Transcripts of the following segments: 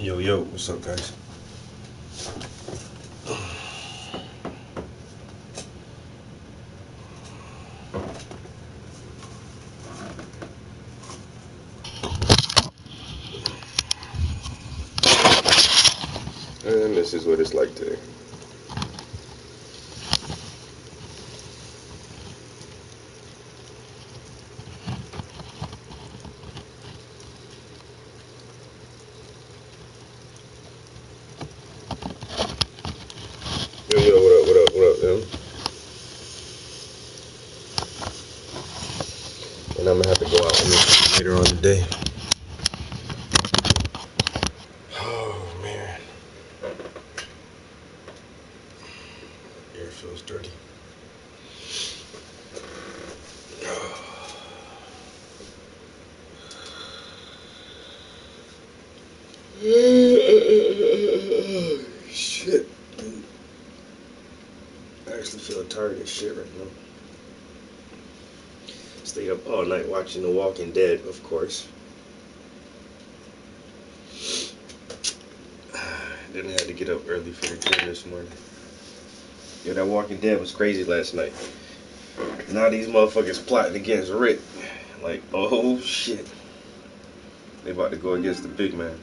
Yo, yo, what's up, guys? And this is what it's like today. Yo, yo, what up, man? And I'm gonna have to go out later on today. Oh, man. Air feels dirty. Shit. I actually feel tired as shit right now. Stayed up all night watching The Walking Dead, of course. Then I had to get up early for the gym this morning. Yo, that Walking Dead was crazy last night. Now these motherfuckers plotting against Rick. Like, oh shit. They about to go against the big man.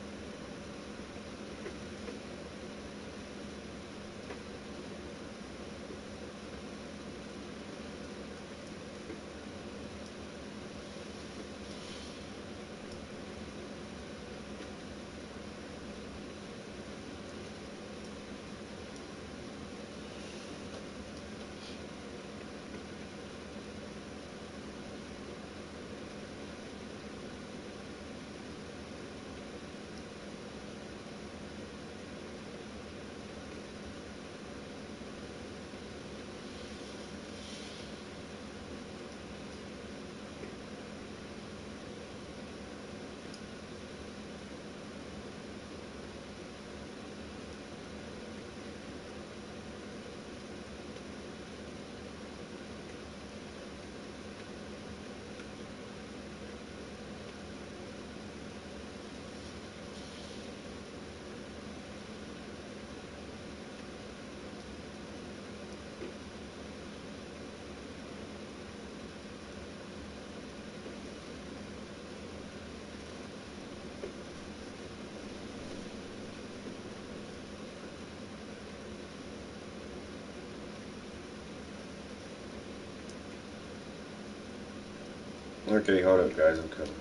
Okay, hold up, guys. I'm coming.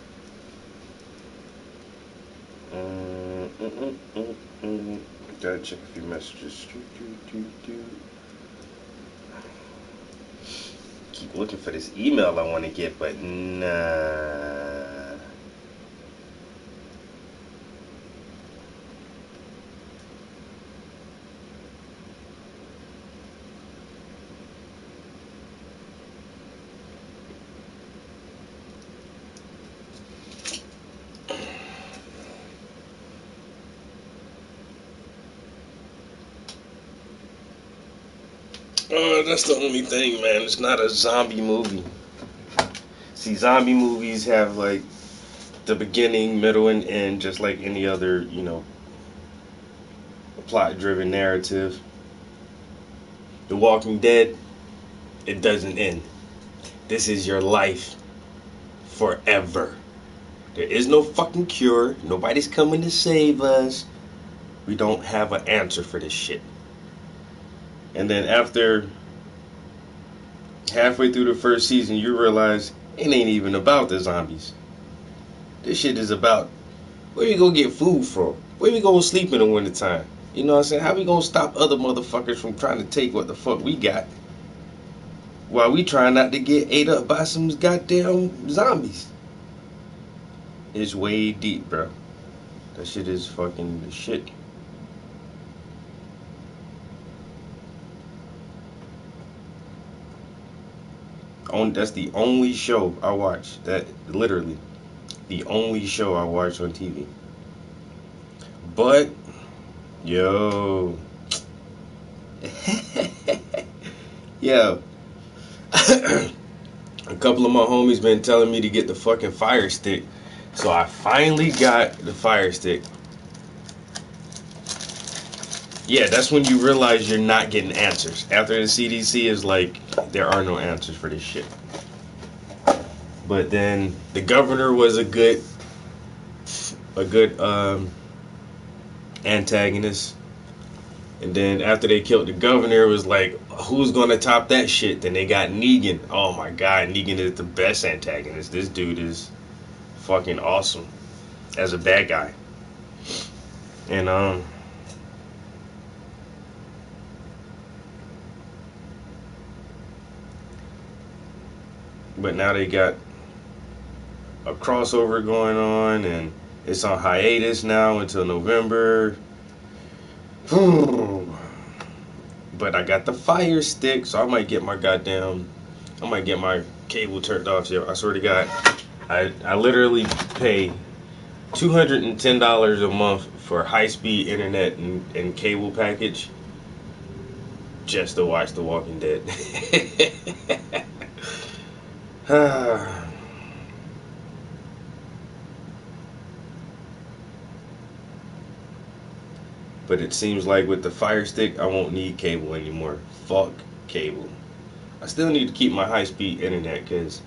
Gotta check a few messages. Keep looking for this email I want to get, but nah. That's the only thing, man. It's not a zombie movie. See, zombie movies have like the beginning, middle, and end, just like any other, plot-driven narrative. The Walking Dead, it doesn't end. This is your life forever. There is no fucking cure. Nobody's coming to save us. We don't have an answer for this shit. And then after halfway through the first season, you realize it ain't even about the zombies. This shit is about where we gonna get food from? Where we gonna sleep in the wintertime? You know what I'm saying? How we gonna stop other motherfuckers from trying to take what the fuck we got? While we trying not to get ate up by some goddamn zombies. It's way deep, bro. That shit is fucking the shit. That's the only show I watch. That literally the only show I watch on TV. But yo, yo, a couple of my homies been telling me to get the fucking Fire Stick, so I finally got the Fire Stick. Yeah, that's when you realize you're not getting answers. After the CDC is like, there are no answers for this shit. But then the governor was a good antagonist. And then after they killed the governor, it was like, who's gonna top that shit? Then they got Negan. Oh my god, Negan is the best antagonist. This dude is fucking awesome as a bad guy. And but now they got a crossover going on, and it's on hiatus now until November. But I got the Fire Stick, so I might get my cable turned off. Yeah, I swear to God, I literally pay $210 a month for high speed internet and cable package just to watch The Walking Dead. But it seems like with the Fire Stick, I won't need cable anymore. Fuck cable. I still need to keep my high speed internet because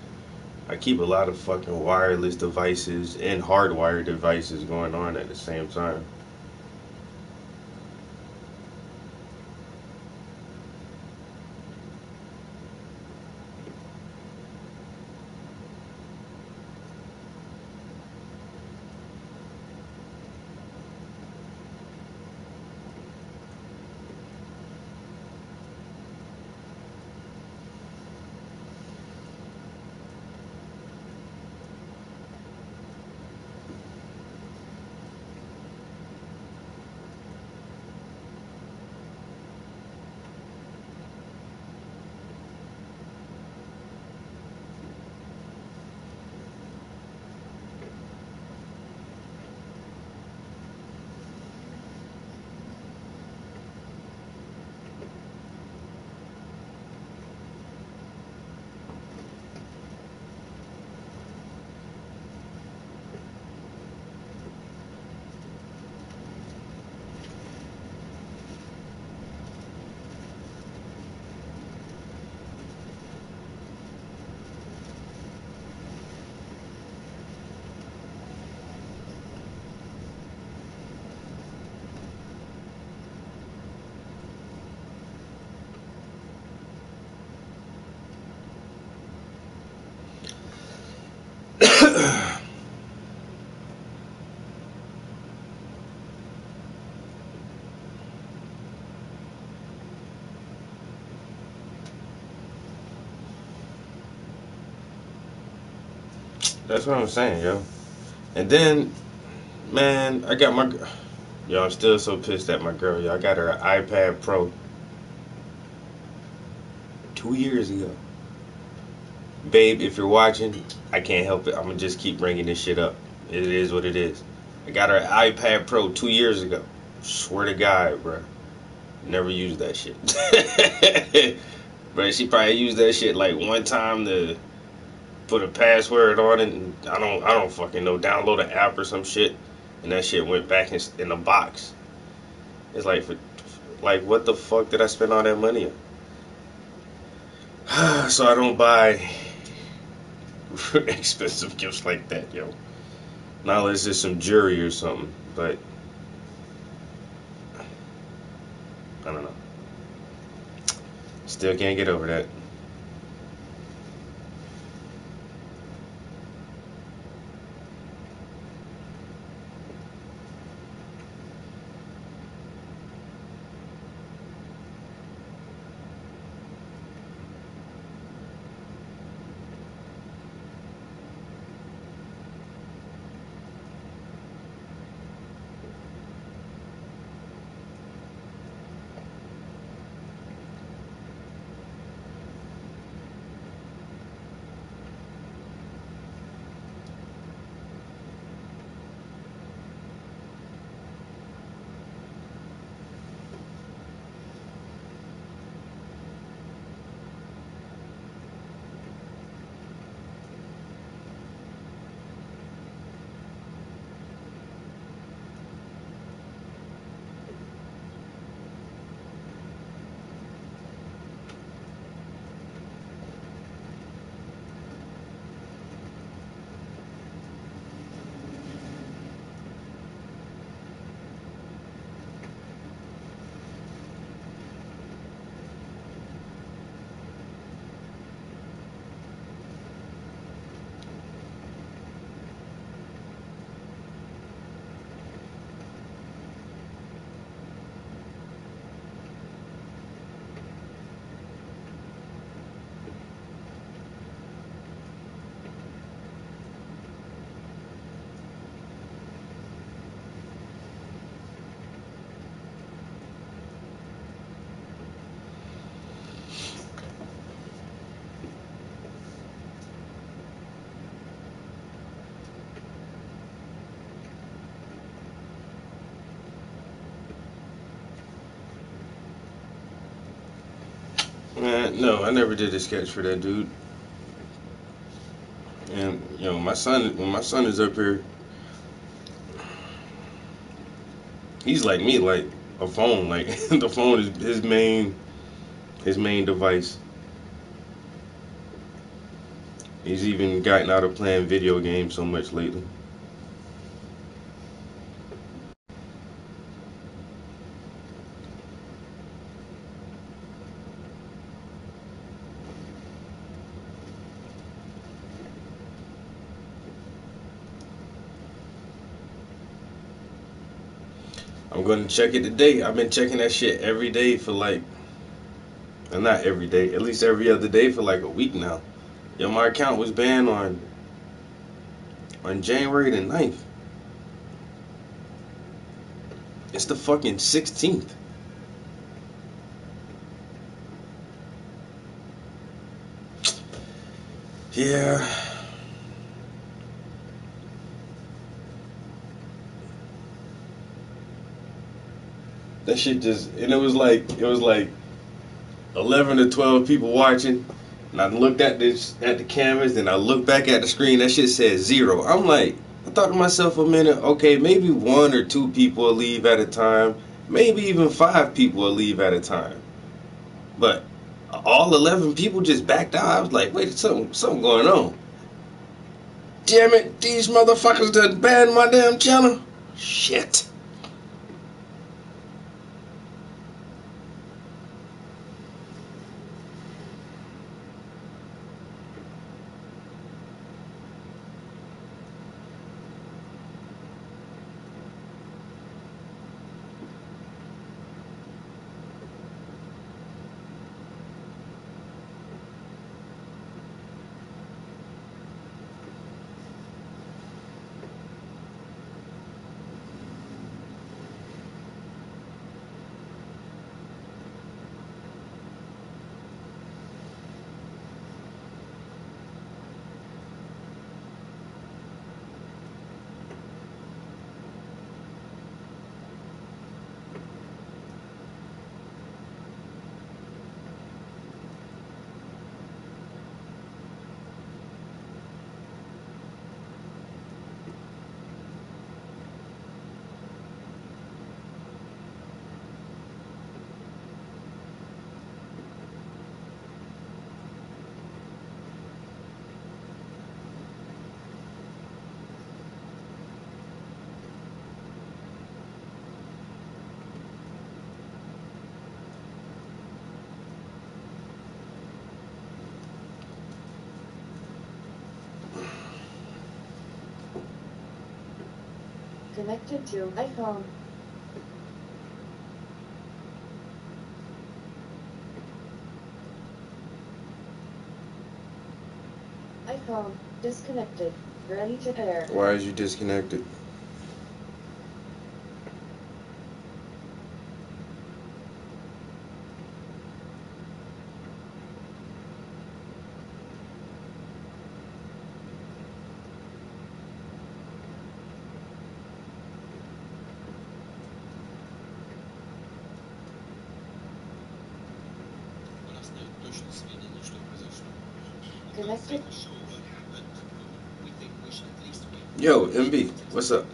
I keep a lot of fucking wireless devices and hardwired devices going on at the same time. That's what I'm saying, yo. And then, man, I got my. Yo, I'm still so pissed at my girl, yo. I got her an iPad Pro 2 years ago. Babe, if you're watching, I can't help it. I'm gonna just keep bringing this shit up. It is what it is. I got her iPad Pro 2 years ago. Swear to God, bro. Never used that shit. But she probably used that shit like one time to put a password on it, and I don't fucking know. Download an app or some shit, and that shit went back in the box. It's like, like, what the fuck did I spend all that money on? So I don't buy expensive gifts like that, yo. Not unless it's some jewelry or something, but I don't know. Still can't get over that. No, I never did a sketch for that dude. And my son, when my son is up here, he's like me, like a phone. Like the phone is his main device. He's even gotten out of playing video games so much lately. I'm gonna check it today. I've been checking that shit every day for like, and not every day, at least every other day for like a week now. Yo, my account was banned on January the 9th. It's the fucking 16th. Yeah. That shit just, and it was like 11 to 12 people watching. And I looked at the cameras, and I looked back at the screen. That shit said 0. I'm like, I thought to myself a minute, okay, maybe 1 or 2 people will leave at a time. Maybe even 5 people will leave at a time. But all 11 people just backed out. I was like, wait, something going on. Damn it, these motherfuckers done banned my damn channel. Shit. Connected to iPhone. iPhone disconnected. Ready to pair. Why is you disconnected? Connected. Yo, MB, what's up?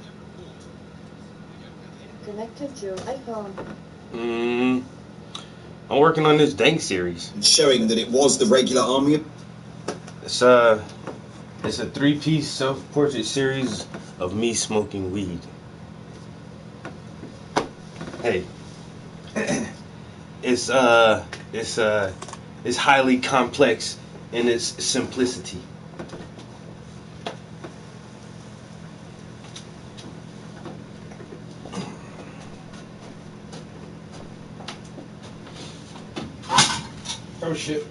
Connected to iPhone. I'm working on this Dank series. Showing that it was the regular army. It's a 3-piece self-portrait series of me smoking weed. Hey, it's highly complex in its simplicity. Oh shit.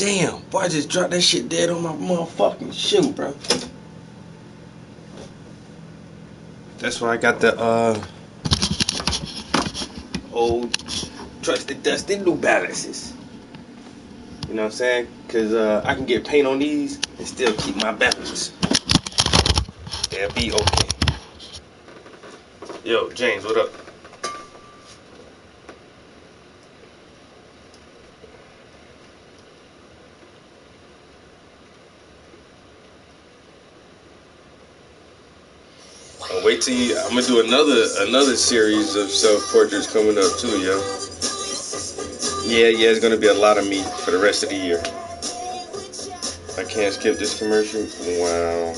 Damn, boy, I just dropped that shit dead on my motherfucking shoe, bro. That's why I got the old trusted dusty New Balances. You know what I'm saying? Cause I can get paint on these and still keep my balance. They'll be okay. Yo, James, what up? Wait till you. I'm gonna do another series of self-portraits coming up too, yo. Yeah, it's gonna be a lot of me for the rest of the year. I can't skip this commercial. Wow.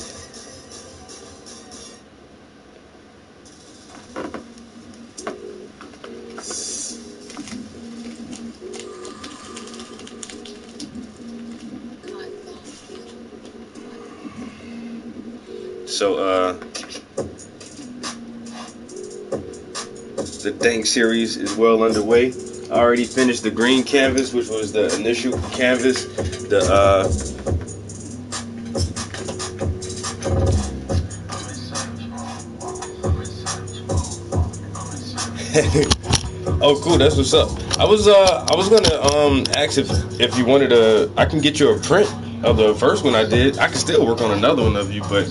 So, the Dank series is well underway. I already finished the green canvas, which was the initial canvas. Oh, cool. That's what's up. I was gonna ask if you wanted I can get you a print of the first one I did. I can still work on another one of you, but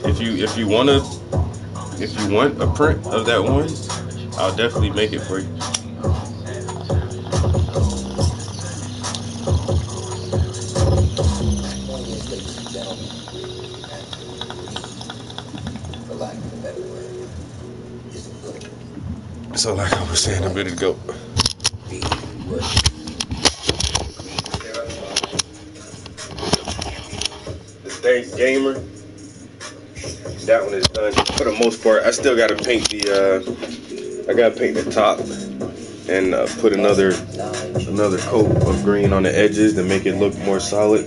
if you want a print of that one, I'll definitely make it for you. So like I was saying a minute ago, the Dank Gamer, that one is done for the most part. I still gotta paint the top and put another coat of green on the edges to make it look more solid.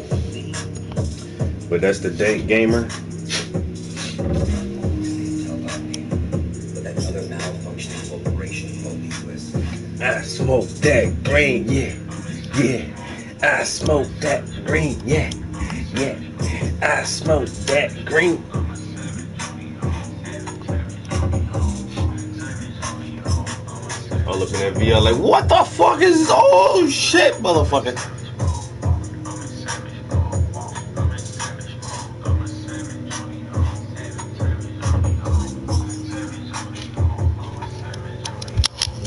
But that's the Dank Gamer. I smoke that green, yeah. I smoke that green, yeah. I smoke that green. I'm looking at VR like, what the fuck is this? Oh shit, motherfucker.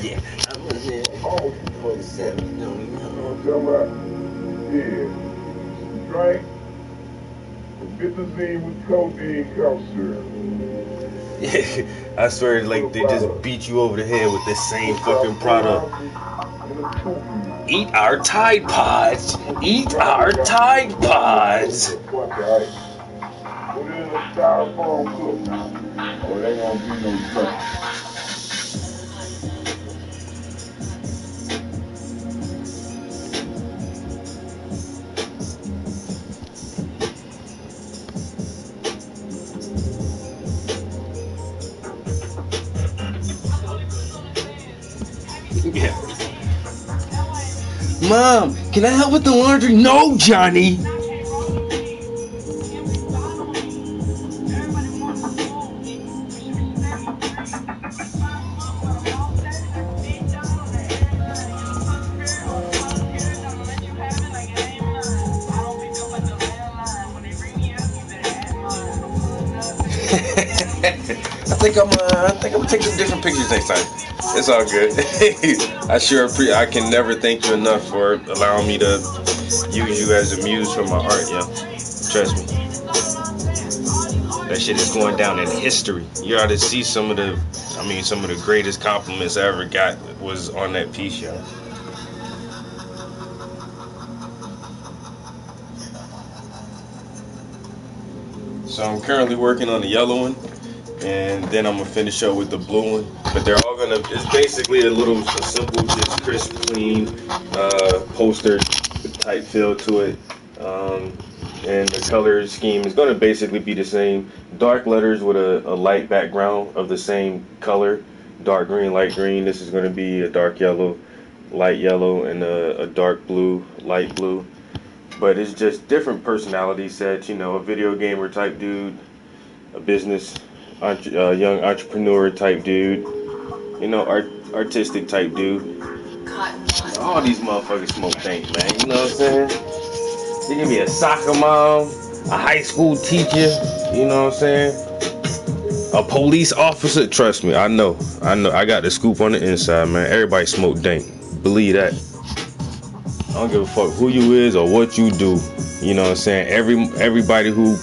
Yeah, I'm gonna say, oh, fuck, 7, don't even know. Yeah. Drink. Promethazine with codeine cough syrup. Yeah, I swear, like they just beat you over the head with this same fucking product. Eat our Tide Pods. Eat our Tide Pods. Put it in a styrofoam cup. Or they gonna be no drink. Yeah. Mom, can I help with the laundry? No, Johnny. I think I'm gonna take some different pictures next time. It's all good. I can never thank you enough for allowing me to use you as a muse for my art, yo. Trust me. That shit is going down in history. You ought to see some of the greatest compliments I ever got was on that piece, yo. So I'm currently working on the yellow one, and then I'm gonna finish up with the blue one. But they're all it's basically a simple, just crisp, clean poster type feel to it. And the color scheme is gonna basically be the same. Dark letters with a light background of the same color. Dark green, light green. This is gonna be a dark yellow. light yellow, and a dark blue, light blue. But it's just different personality sets. You know, a video gamer type dude, a business, young entrepreneur type dude. You know, artistic type dude. All these motherfuckers smoke dank, man. You know what I'm saying? They give me a soccer mom, a high school teacher. You know what I'm saying? A police officer. Trust me, I know. I got the scoop on the inside, man. Everybody smoke dank. Believe that. I don't give a fuck who you is or what you do. You know what I'm saying? Everybody who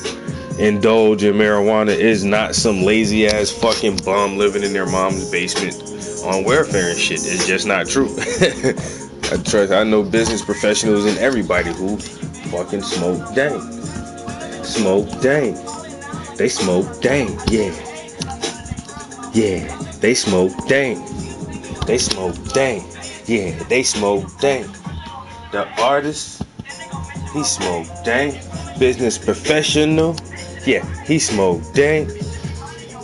indulge in marijuana is not some lazy ass fucking bum living in their mom's basement on welfare and shit. It's just not true. I know business professionals and everybody who fucking smoke dank. Smoke dank. They smoke dank. Yeah. Yeah. They smoke dank. They smoke dank. Yeah. They smoke dank. The artist, he smoke dank. Business professional, yeah, he smoke dank.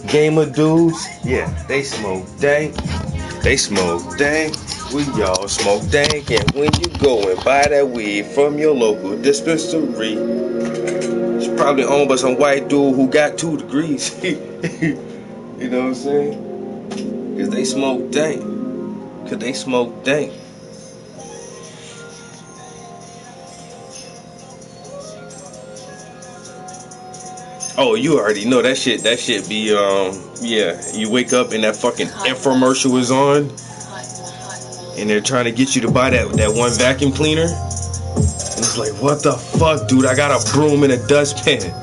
Gamer dudes, yeah, they smoke dank. They smoke dank. We all smoke dank. And when you go and buy that weed from your local dispensary, it's probably owned by some white dude who got 2 degrees. You know what I'm saying? Cause they smoke dank. Cause they smoke dank. Oh, you already know that shit. That shit be yeah. You wake up and that fucking infomercial is on, and they're trying to get you to buy that one vacuum cleaner. And it's like, what the fuck, dude? I got a broom and a dustpan.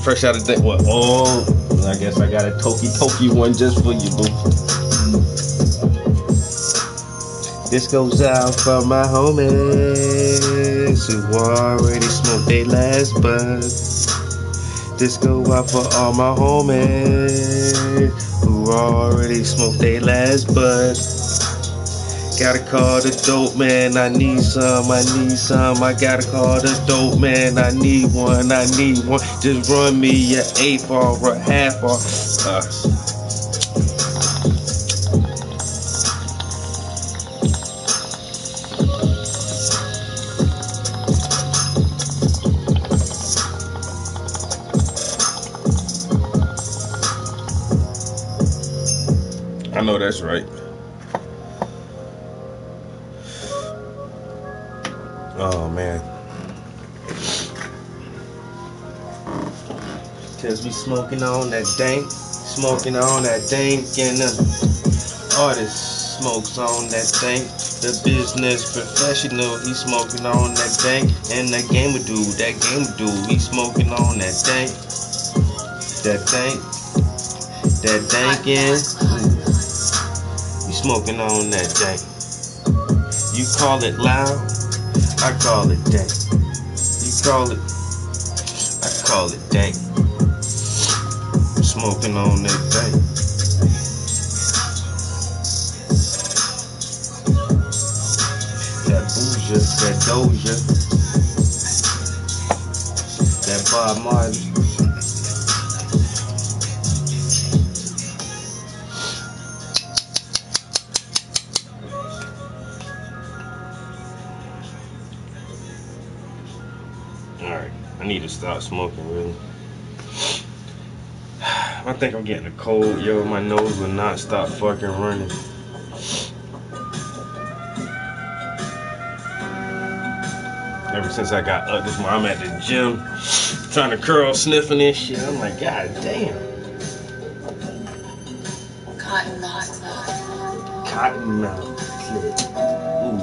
Fresh out of the what? Oh, I guess I got a Toki one just for you, boo. This goes out for my homies who already smoked their last bud. This go out for all my homies who already smoked their last bud. Gotta call the dope man, I need some, I need some. I gotta call the dope man, I need one, I need one. Just run me a 8 or a half or I know that's right. Oh man. Cause we smoking on that dank, smoking on that dank, and the artist smokes on that dank. The business professional, he smoking on that dank, and the gamer dude, he smoking on that dank. That dankin'. Smoking on that dank. You call it loud, I call it dank. You call it, I call it dank. Smoking on that dank. That Booja, that Doja, that Bob Marley. Alright, I need to stop smoking, really. I think I'm getting a cold, yo. My nose will not stop fucking running. Ever since I got up this morning, I'm at the gym trying to curl, sniffing this shit. I'm like, God damn. Cotton mouth. Ooh.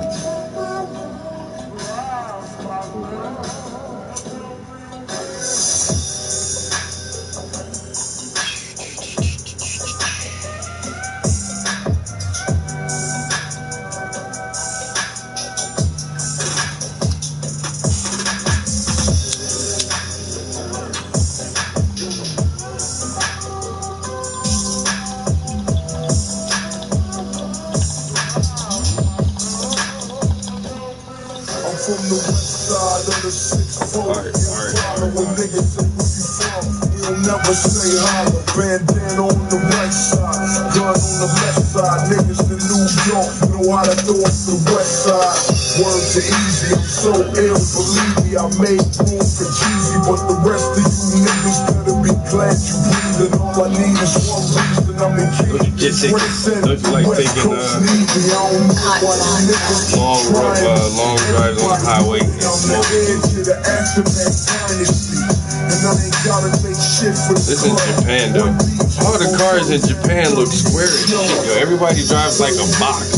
From the west side of the 6-4, niggas say where you from. We'll never say holler. Bandana on the right side, gun on the left side. Niggas in York, know how to throw up the west side. Words are easy, I'm so ill, believe me, I made room for Jeezy, but the rest of you niggas better be glad you breathing. All I need is one reason, I'm the king. Don't you like taking long drives on the highway and smoking? This is Japan though. All the cars in Japan look square as shit, yo. Everybody drives like a box.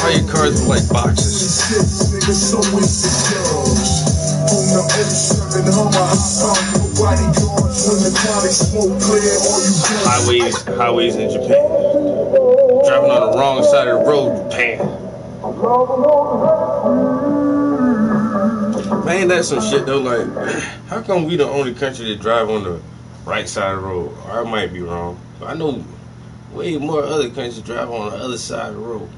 All your cars look like boxes. Highways in Japan. Driving on the wrong side of the road, Japan. Man, that's some shit though. Like, how come we the only country that drive on the right side of the road? Or I might be wrong, but I know way more other countries drive on the other side of the road.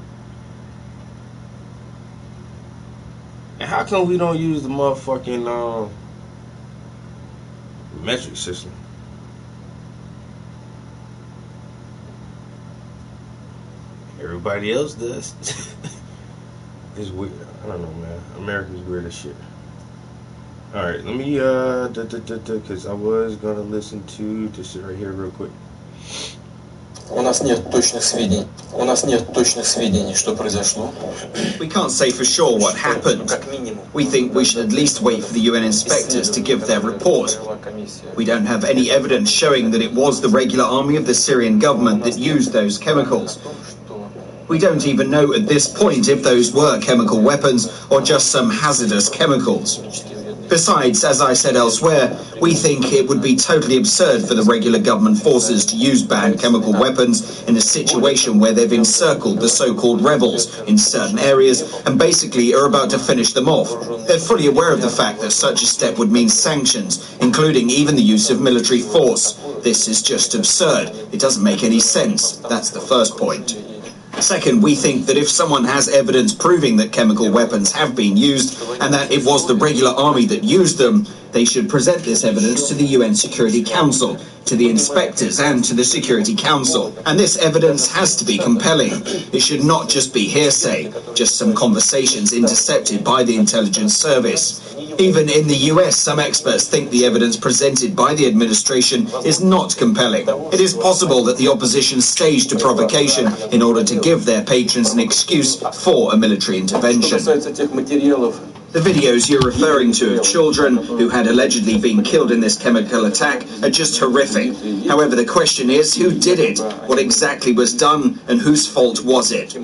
And how come we don't use the motherfucking metric system? Everybody else does. It's weird. I don't know, man. America's weird as shit. Alright, let me, because I was gonna listen to this shit right here real quick. У нас нет точных сведений. У нас нет точных сведений, что произошло. We can't say for sure what happened. We think we should at least wait for the UN inspectors to give their report. We don't have any evidence showing that it was the regular army of the Syrian government that used those chemicals. We don't even know at this point if those were chemical weapons or just some hazardous chemicals. Besides, as I said elsewhere, we think it would be totally absurd for the regular government forces to use banned chemical weapons in a situation where they've encircled the so-called rebels in certain areas and basically are about to finish them off. They're fully aware of the fact that such a step would mean sanctions, including even the use of military force. This is just absurd. It doesn't make any sense. That's the first point. Second, we think that if someone has evidence proving that chemical weapons have been used and that it was the regular army that used them, they should present this evidence to the UN Security Council, to the inspectors and to the Security Council. And this evidence has to be compelling. It should not just be hearsay, just some conversations intercepted by the intelligence service. Even in the US, some experts think the evidence presented by the administration is not compelling. It is possible that the opposition staged a provocation in order to give their patrons an excuse for a military intervention. The videos you're referring to of children who had allegedly been killed in this chemical attack are just horrific. However, the question is, who did it? What exactly was done, and whose fault was it?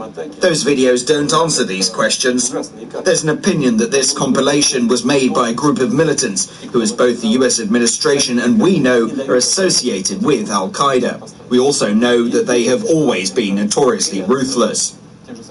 Those videos don't answer these questions. There's an opinion that this compilation was made by a group of militants who, as both the US administration and we know, are associated with Al-Qaeda. We also know that they have always been notoriously ruthless.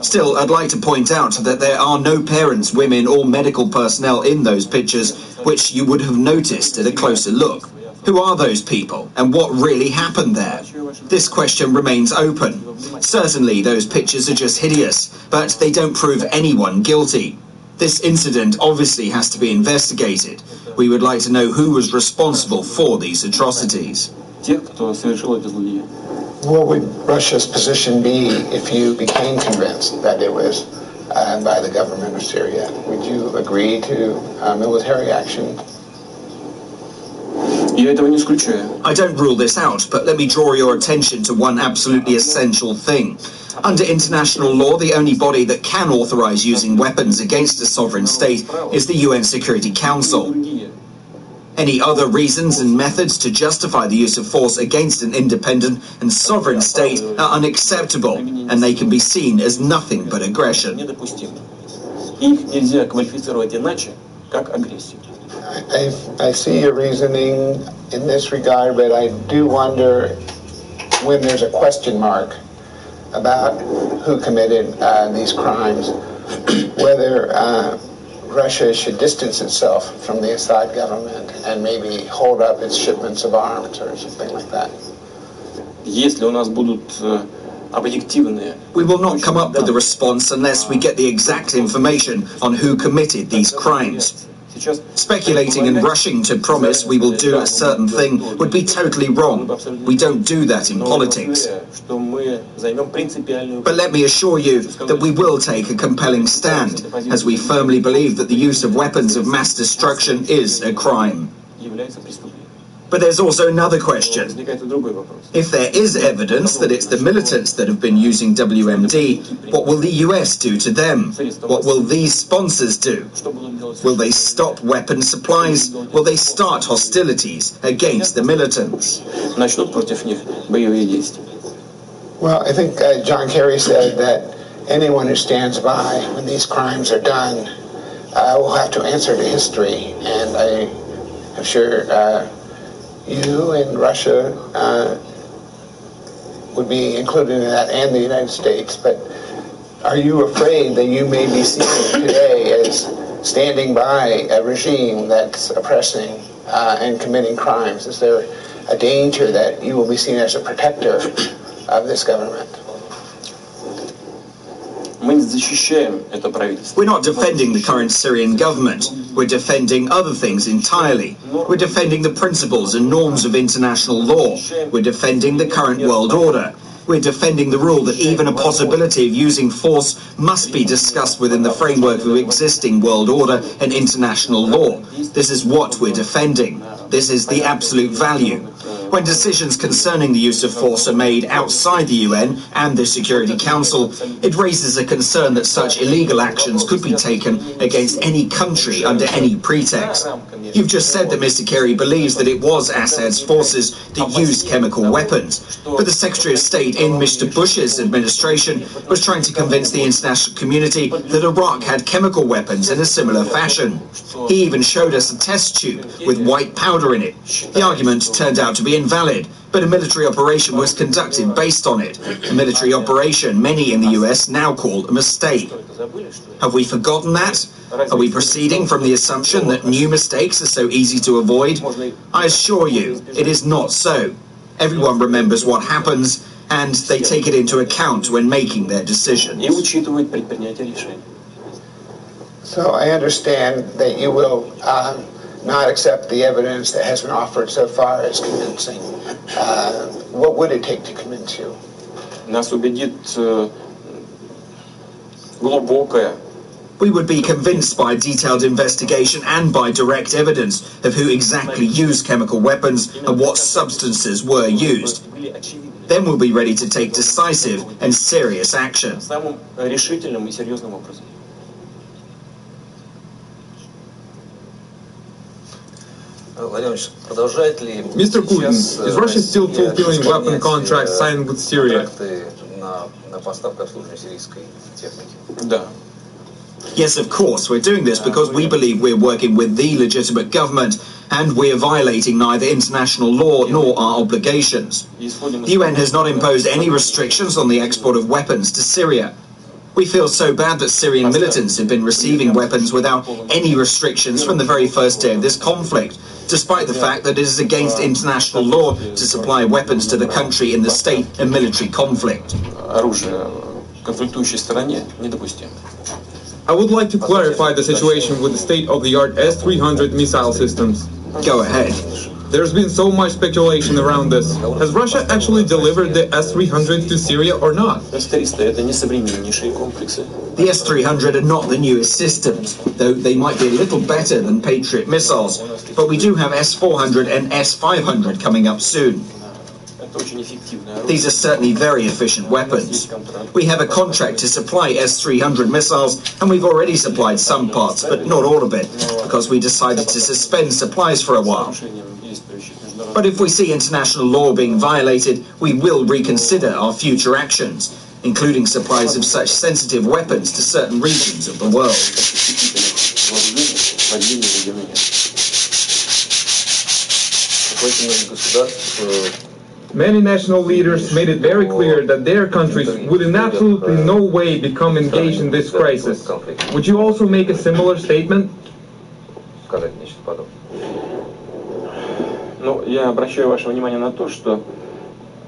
Still, I'd like to point out that there are no parents, women or medical personnel in those pictures, which you would have noticed at a closer look. Who are those people, and what really happened there? This question remains open. Certainly, those pictures are just hideous, but they don't prove anyone guilty. This incident obviously has to be investigated. We would like to know who was responsible for these atrocities. What would Russia's position be if you became convinced that it was by the government of Syria? Would you agree to military action? I don't rule this out, but let me draw your attention to one absolutely essential thing. Under international law, the only body that can authorize using weapons against a sovereign state is the UN Security Council. Any other reasons and methods to justify the use of force against an independent and sovereign state are unacceptable, and they can be seen as nothing but aggression. I see your reasoning in this regard, but I do wonder, when there's a question mark about who committed these crimes, whether Russia should distance itself from the Assad government and maybe hold up its shipments of arms or something like that. We will not come up with a response unless we get the exact information on who committed these crimes. Speculating and rushing to promise we will do a certain thing would be totally wrong. We don't do that in politics. But let me assure you that we will take a compelling stand, as we firmly believe that the use of weapons of mass destruction is a crime. But there's also another question. If there is evidence that it's the militants that have been using WMD, what will the US do to them? What will these sponsors do? Will they stop weapon supplies? Will they start hostilities against the militants? Well, I think John Kerry said that anyone who stands by when these crimes are done will have to answer to history. And I am sure you and Russia would be included in that, and the United States. But are you afraid that you may be seen today as standing by a regime that's oppressing and committing crimes? Is there a danger that you will be seen as a protector of this government? We're not defending the current Syrian government. We're defending other things entirely. We're defending the principles and norms of international law. We're defending the current world order. We're defending the rule that even a possibility of using force must be discussed within the framework of existing world order and international law. This is what we're defending. This is the absolute value. When decisions concerning the use of force are made outside the UN and the Security Council, it raises a concern that such illegal actions could be taken against any country under any pretext. You've just said that Mr. Kerry believes that it was Assad's forces that used chemical weapons, but the Secretary of State in Mr. Bush's administration was trying to convince the international community that Iraq had chemical weapons in a similar fashion. He even showed us a test tube with white powder in it. The argument turned out to be invalid, but a military operation was conducted based on it. A military operation many in the US now call a mistake. Have we forgotten that? Are we proceeding from the assumption that new mistakes are so easy to avoid? I assure you, it is not so. Everyone remembers what happens, and they take it into account when making their decisions. So I understand that you will not accept the evidence that has been offered so far as convincing. What would it take to convince you? We would be convinced by detailed investigation and by direct evidence of who exactly used chemical weapons and what substances were used. Then we'll be ready to take decisive and serious action. Mr. Putin, is Russia still fulfilling weapon contracts signed with Syria? Yes, of course. We're doing this because we believe we're working with the legitimate government and we're violating neither international law nor our obligations. The UN has not imposed any restrictions on the export of weapons to Syria. We feel so bad that Syrian militants have been receiving weapons without any restrictions from the very first day of this conflict, despite the fact that it is against international law to supply weapons to the country in the state and military conflict. I would like to clarify the situation with the state-of-the-art S-300 missile systems. Go ahead. There's been so much speculation around this. Has Russia actually delivered the S-300 to Syria or not? The S-300 are not the newest systems, though they might be a little better than Patriot missiles. But we do have S-400 and S-500 coming up soon. These are certainly very efficient weapons. We have a contract to supply S-300 missiles, and we've already supplied some parts, but not all of it, because we decided to suspend supplies for a while. But if we see international law being violated, we will reconsider our future actions, including supplies of such sensitive weapons to certain regions of the world. Many national leaders made it very clear that their countries would in absolutely no way become engaged in this crisis. Would you also make a similar statement?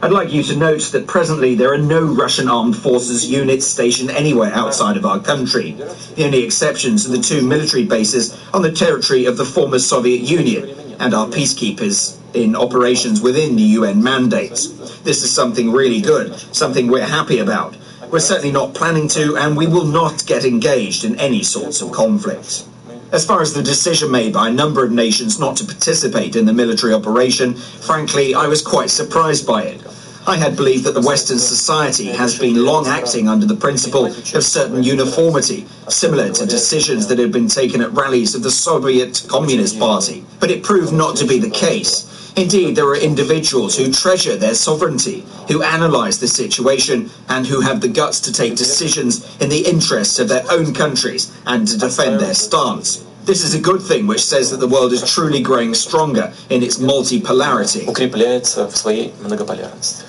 I'd like you to note that presently there are no Russian armed forces units stationed anywhere outside of our country. The only exceptions are the 2 military bases on the territory of the former Soviet Union and our peacekeepers in operations within the UN mandates. This is something really good, something we're happy about. We're certainly not planning to, and we will not get engaged in any sorts of conflict. As far as the decision made by a number of nations not to participate in the military operation, frankly, I was quite surprised by it. I had believed that the Western society has been long acting under the principle of certain uniformity, similar to decisions that had been taken at rallies of the Soviet Communist Party. But it proved not to be the case. Indeed, there are individuals who treasure their sovereignty, who analyse the situation, and who have the guts to take decisions in the interests of their own countries and to defend their stance. This is a good thing, which says that the world is truly growing stronger in its multipolarity. Укрепляется в своей многополярности.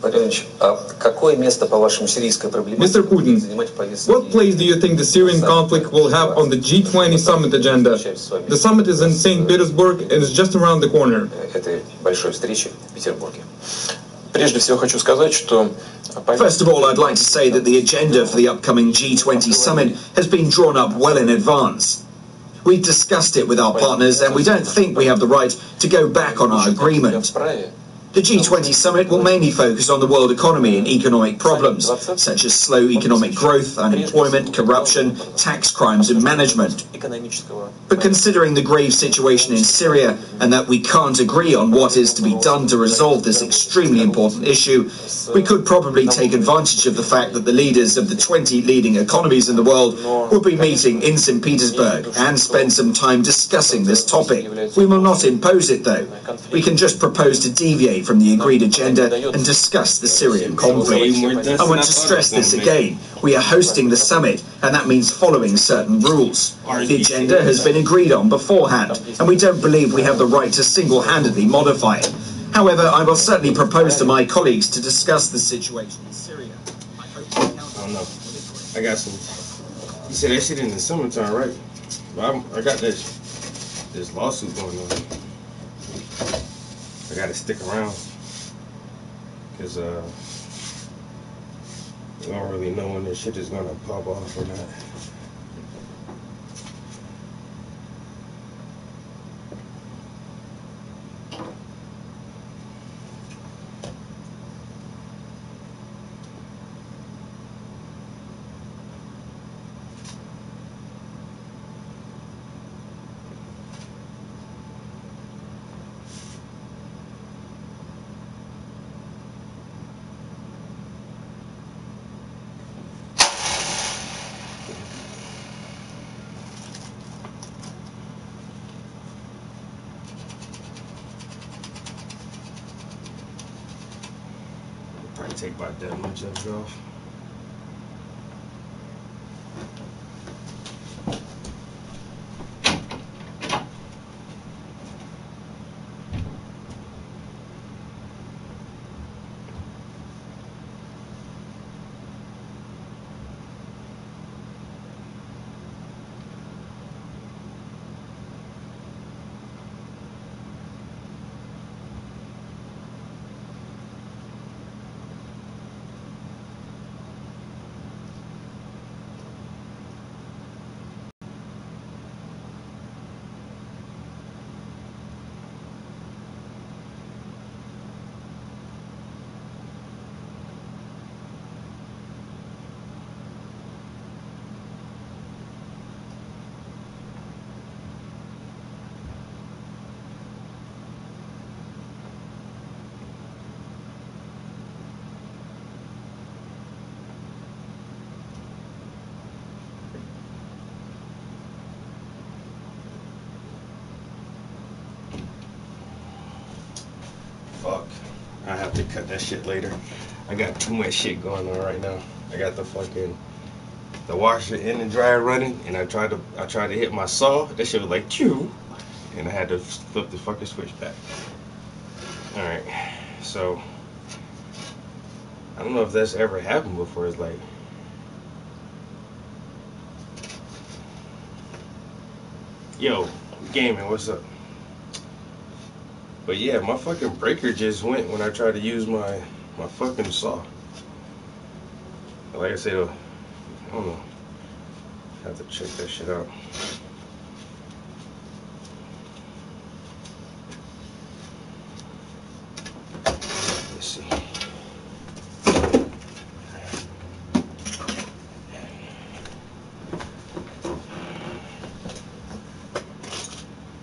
Mr. Putin, what place do you think the Syrian conflict will have on the G20 summit agenda? The summit is in St. Petersburg and is just around the corner. First of all, I'd like to say that the agenda for the upcoming G20 summit has been drawn up well in advance. We've discussed it with our partners and we don't think we have the right to go back on our agreement. The G20 summit will mainly focus on the world economy and economic problems, such as slow economic growth, unemployment, corruption, tax crimes and management. But considering the grave situation in Syria and that we can't agree on what is to be done to resolve this extremely important issue, we could probably take advantage of the fact that the leaders of the 20 leading economies in the world will be meeting in St. Petersburg and spend some time discussing this topic. We will not impose it though. We can just propose to deviate from the agreed agenda and discuss the Syrian conflict. I want to stress this again. We are hosting the summit, and that means following certain rules. The agenda has been agreed on beforehand, and we don't believe we have the right to single-handedly modify it. However, I will certainly propose to my colleagues to discuss the situation in Syria. I don't know. I got some. You said that shit in the summertime, right? Well, I got this lawsuit going on. I gotta stick around because we don't really know when this shit is gonna pop off or not. Probably take about that much of it off. Fuck. I have to cut that shit later. I got too much shit going on right now. I got the washer and the dryer running, and I tried to hit my saw. That shit was like chew, and I had to flip the fucking switch back. All right, so I don't know if that's ever happened before. It's like, yo, gaming, what's up? But yeah, my fucking breaker just went when I tried to use my fucking saw. Like I said, I don't know. I have to check that shit out. Let's see.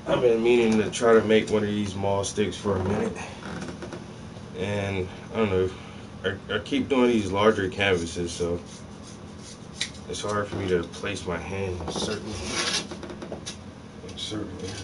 I've been meaning to try to make one of these maul sticks for a minute, and I don't know. I keep doing these larger canvases, so it's hard for me to place my hand in certain areas.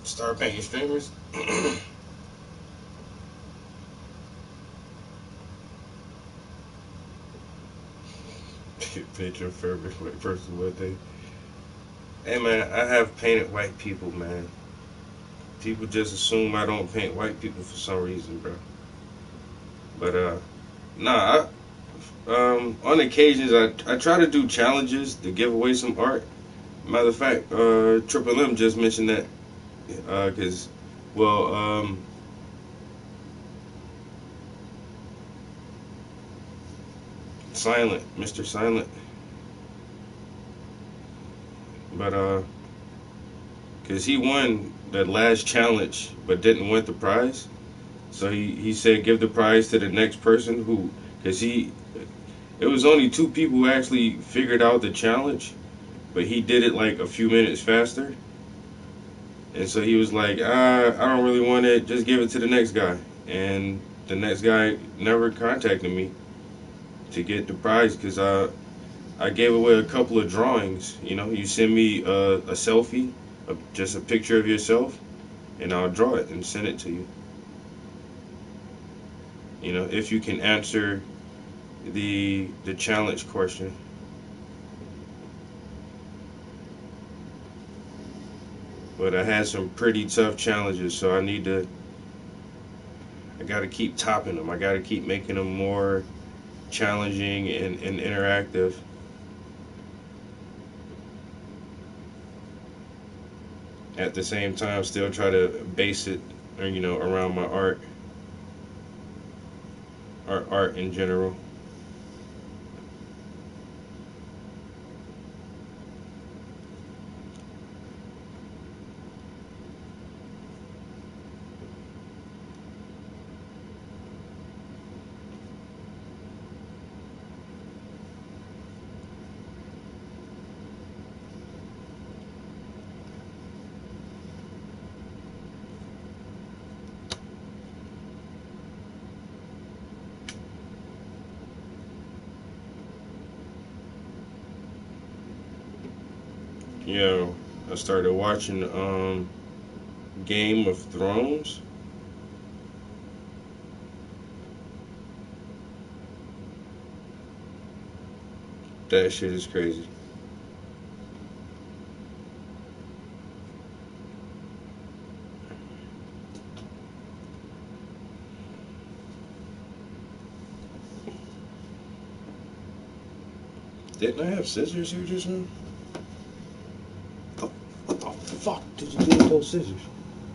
Start painting streamers. Paint your favorite white person what day. Hey man, I have painted white people, man. People just assume I don't paint white people for some reason, bro. But nah, on occasions I try to do challenges to give away some art. Matter of fact, Triple M just mentioned that, cause, well, Silent, Mr. Silent, but cause he won that last challenge, but didn't win the prize. So he said give the prize to the next person who, cause it was only 2 people who actually figured out the challenge, but he did it like a few minutes faster. And so he was like, I don't really want it, just give it to the next guy. And the next guy never contacted me to get the prize, because I gave away a couple of drawings. You know, you send me a selfie, just a picture of yourself, and I'll draw it and send it to you. You know, if you can answer the challenge question. But I had some pretty tough challenges, so I gotta keep topping them. I gotta keep making them more challenging and interactive. At the same time, still try to base it, you know, around my art in general. Yeah, I started watching Game of Thrones. That shit is crazy. Didn't I have scissors here just now? What the fuck did you do with those scissors?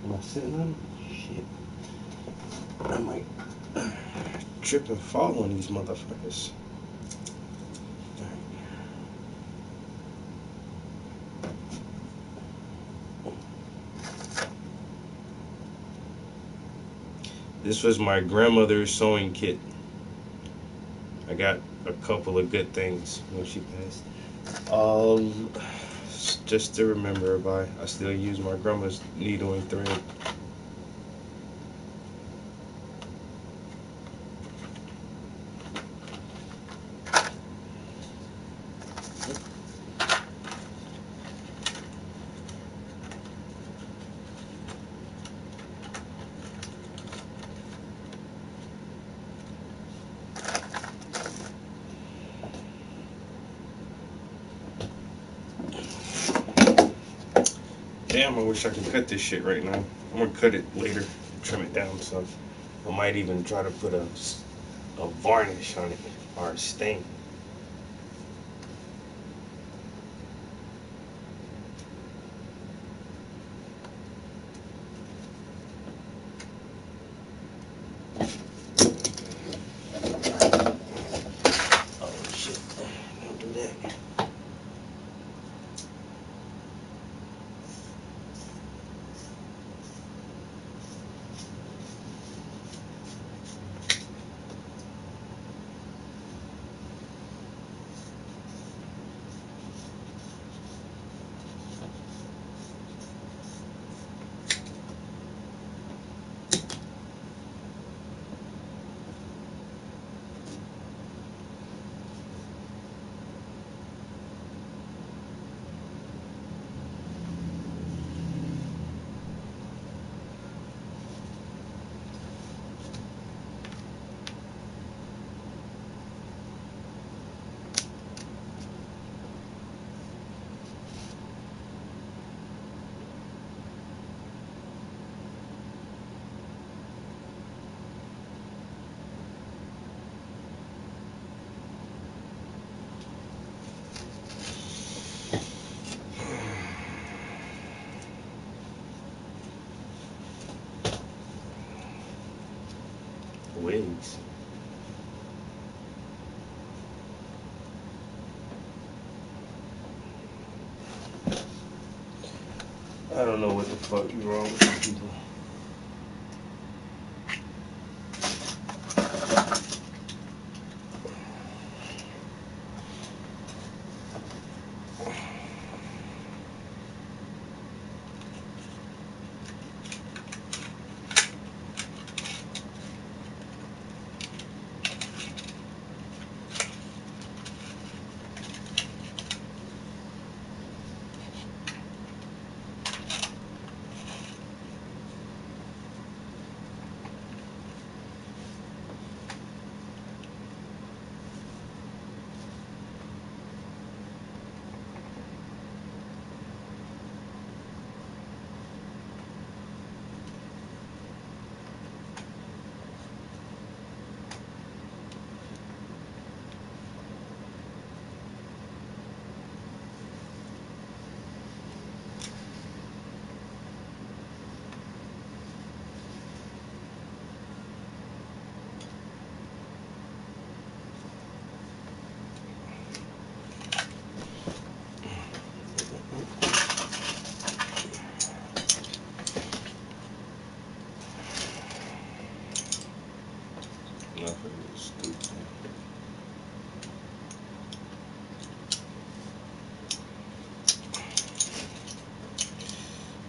Am I sitting on them? Shit. I might trip and fall on these motherfuckers. This was my grandmother's sewing kit. I got a couple of good things when she passed. Just to remember her by. I still use my grandma's needle and thread. Damn, I wish I could cut this shit right now. I'm gonna cut it later, trim it down some. I might even try to put a varnish on it, or a stain. Oh shit, don't do that. legs. I don't know what the fuck is wrong with these people.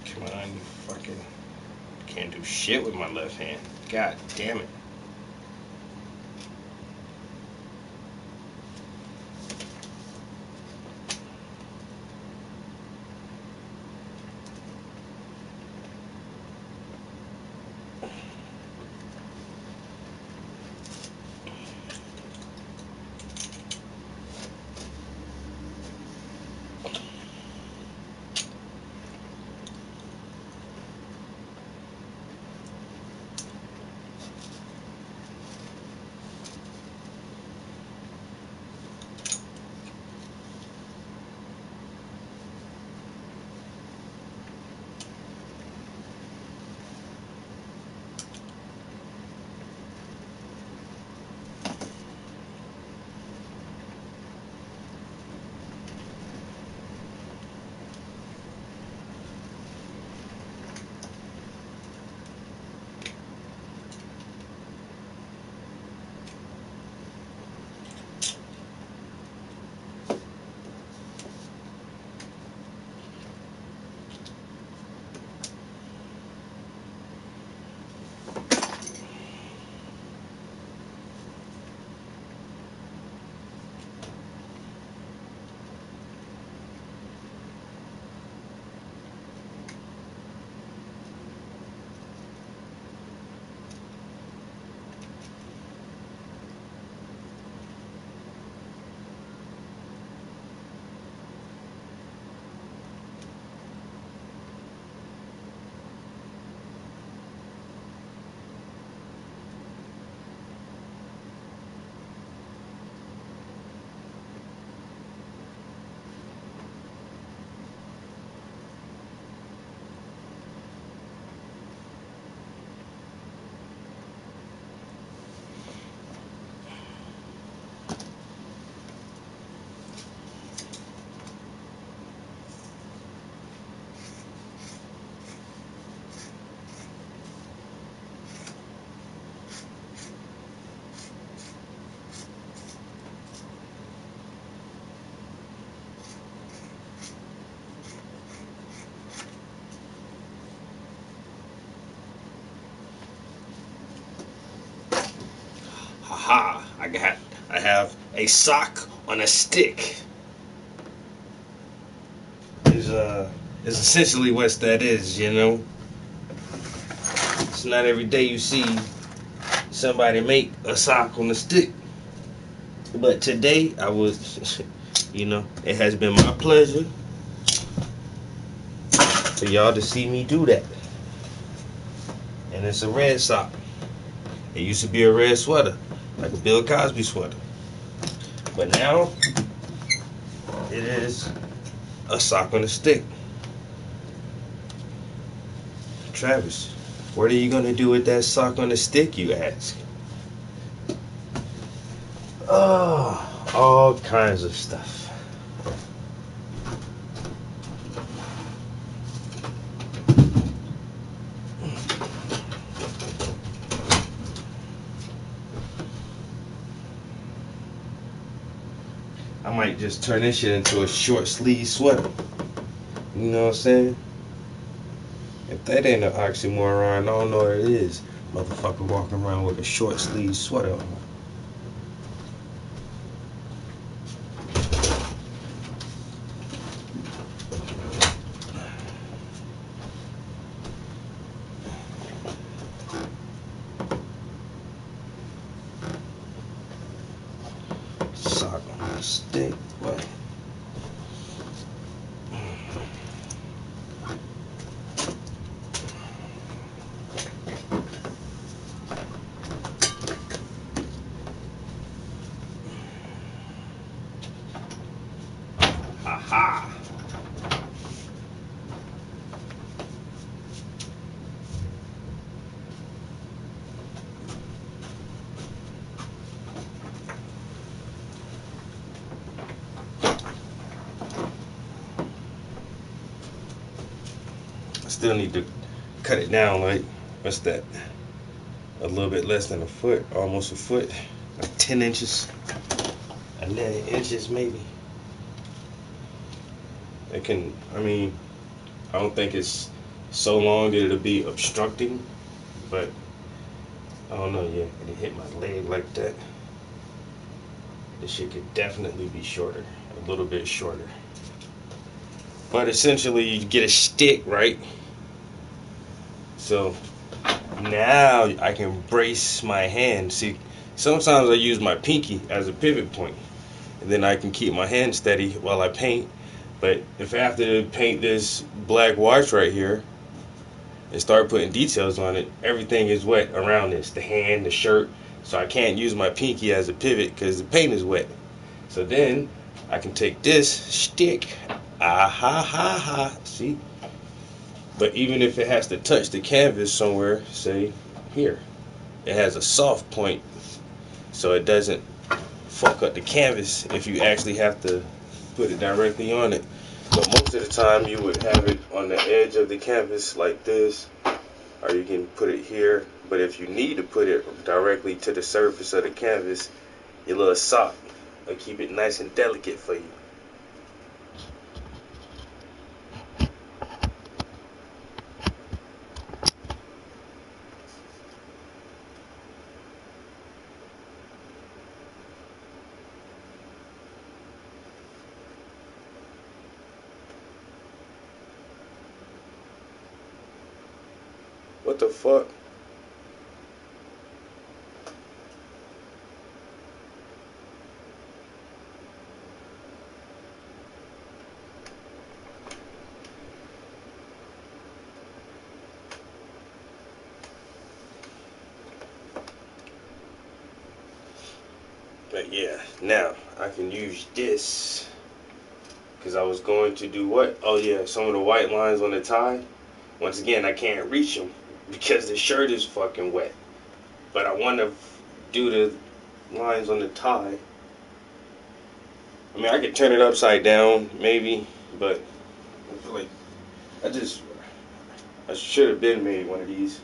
Come on, you fucking can't do shit with my left hand. God damn it. Haha, I have a sock on a stick. Is essentially what that is, you know. It's not every day you see somebody make a sock on a stick. But today I was, you know, it has been my pleasure for y'all to see me do that. And it's a red sock. It used to be a red sweater, like a Bill Cosby sweater. But now, it is a sock on a stick. Travis, what are you going to do with that sock on a stick, you ask? Oh, all kinds of stuff. I might just turn this shit into a short sleeve sweater. You know what I'm saying? If that ain't an oxymoron, I don't know what it is. Motherfucker walking around with a short sleeve sweater on. Sock on the stick. What? Aha! I still need to cut it down, like, what's that? A little bit less than a foot, almost a foot, like 10 inches, 11 inches maybe. It can, I mean, I don't think it's so long that it'll be obstructing, but I don't know, yeah, it hit my leg like that. This shit could definitely be shorter, a little bit shorter. But essentially, you get a stick, right? So now I can brace my hand. See, sometimes I use my pinky as a pivot point, and then I can keep my hand steady while I paint. But if I have to paint this black watch right here and start putting details on it, everything is wet around this, the hand, the shirt, so I can't use my pinky as a pivot because the paint is wet. So then I can take this stick, see? But even if it has to touch the canvas somewhere, say here, it has a soft point so it doesn't fuck up the canvas if you actually have to put it directly on it. But most of the time you would have it on the edge of the canvas like this, or you can put it here. But if you need to put it directly to the surface of the canvas, your little sock will keep it nice and delicate for you. What the fuck? But yeah, now I can use this because I was going to do what? Oh yeah, some of the white lines on the tie. Once again, I can't reach them because the shirt is fucking wet. But I want to do the lines on the tie. I mean, I could turn it upside down maybe, but I feel like I should have been made one of these.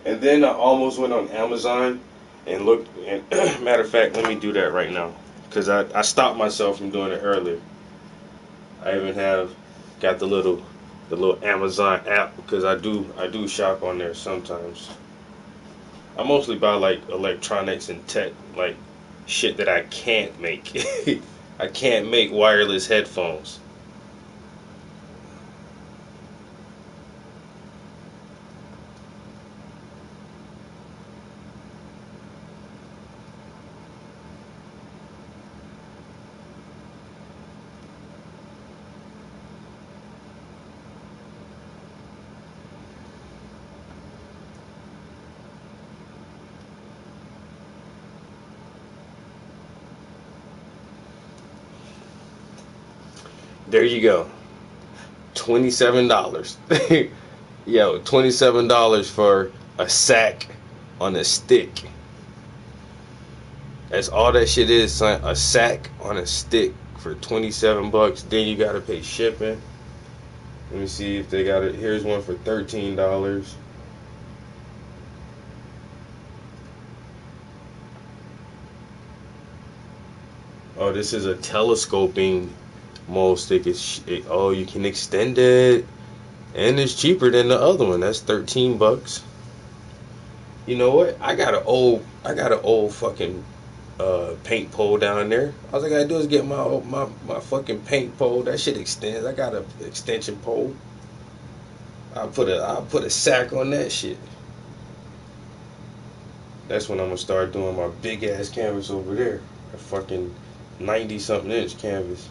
And then I almost went on Amazon and looked, and matter of fact, let me do that right now because I stopped myself from doing it earlier. I even got the little Amazon app because I do shop on there sometimes. I mostly buy like electronics and tech, like shit that I can't make. I can't make wireless headphones. There you go. $27. Yo, $27 for a sack on a stick. That's all that shit is, son. A sack on a stick for $27. Then you gotta pay shipping. Let me see if they got it. Here's one for $13. Oh, this is a telescoping mole stick. Oh, you can extend it, and it's cheaper than the other one. That's $13. You know what? I got an old fucking paint pole down there. All I gotta do is get my fucking paint pole. That shit extends. I got an extension pole. I'll put a sack on that shit. That's when I'm gonna start doing my big ass canvas over there. A fucking 90-something inch canvas.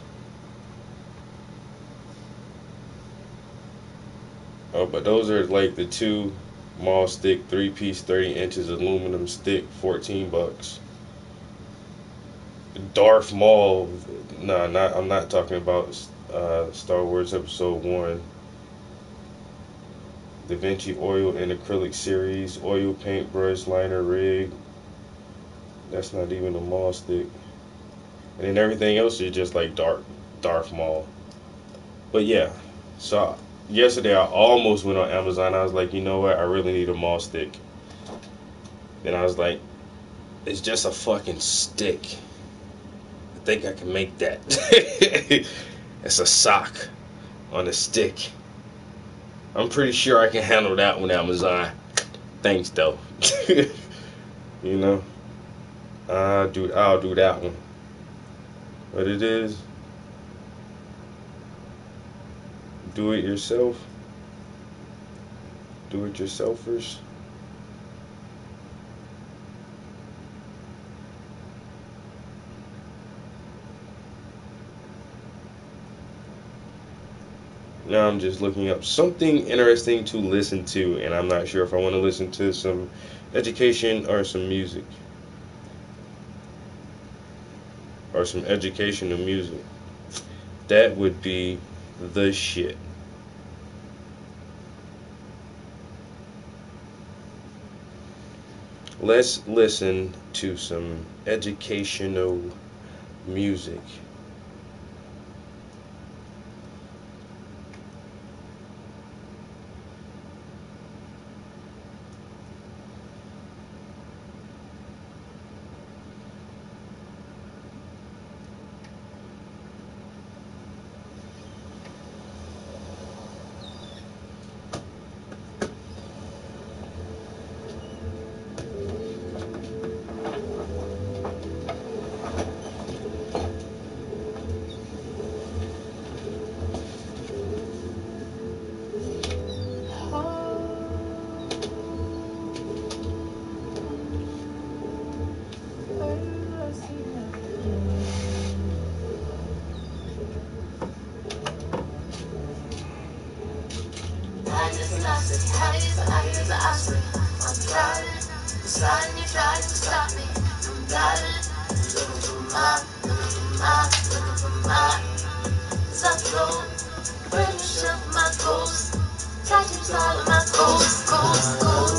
Oh, but those are like the two Maul stick 3-piece 30 inches aluminum stick, $14. Darth Maul. I'm not talking about Star Wars Episode 1. Da Vinci oil and acrylic series, oil paintbrush liner rig. That's not even a Maul stick. And then everything else is just like Darth Maul. But yeah, so yesterday I almost went on Amazon. I was like, you know what? I really need a Maul stick. Then I was like, it's just a fucking stick. I think I can make that. It's a sock on a stick. I'm pretty sure I can handle that one, Amazon. Thanks, though. You know, I'll do that one. But it is do it yourself. Do it yourselfers. Now I'm just looking up something interesting to listen to, and I'm not sure if I want to listen to some education or some music. Or some educational music. That would be the shit. Let's listen to some educational music.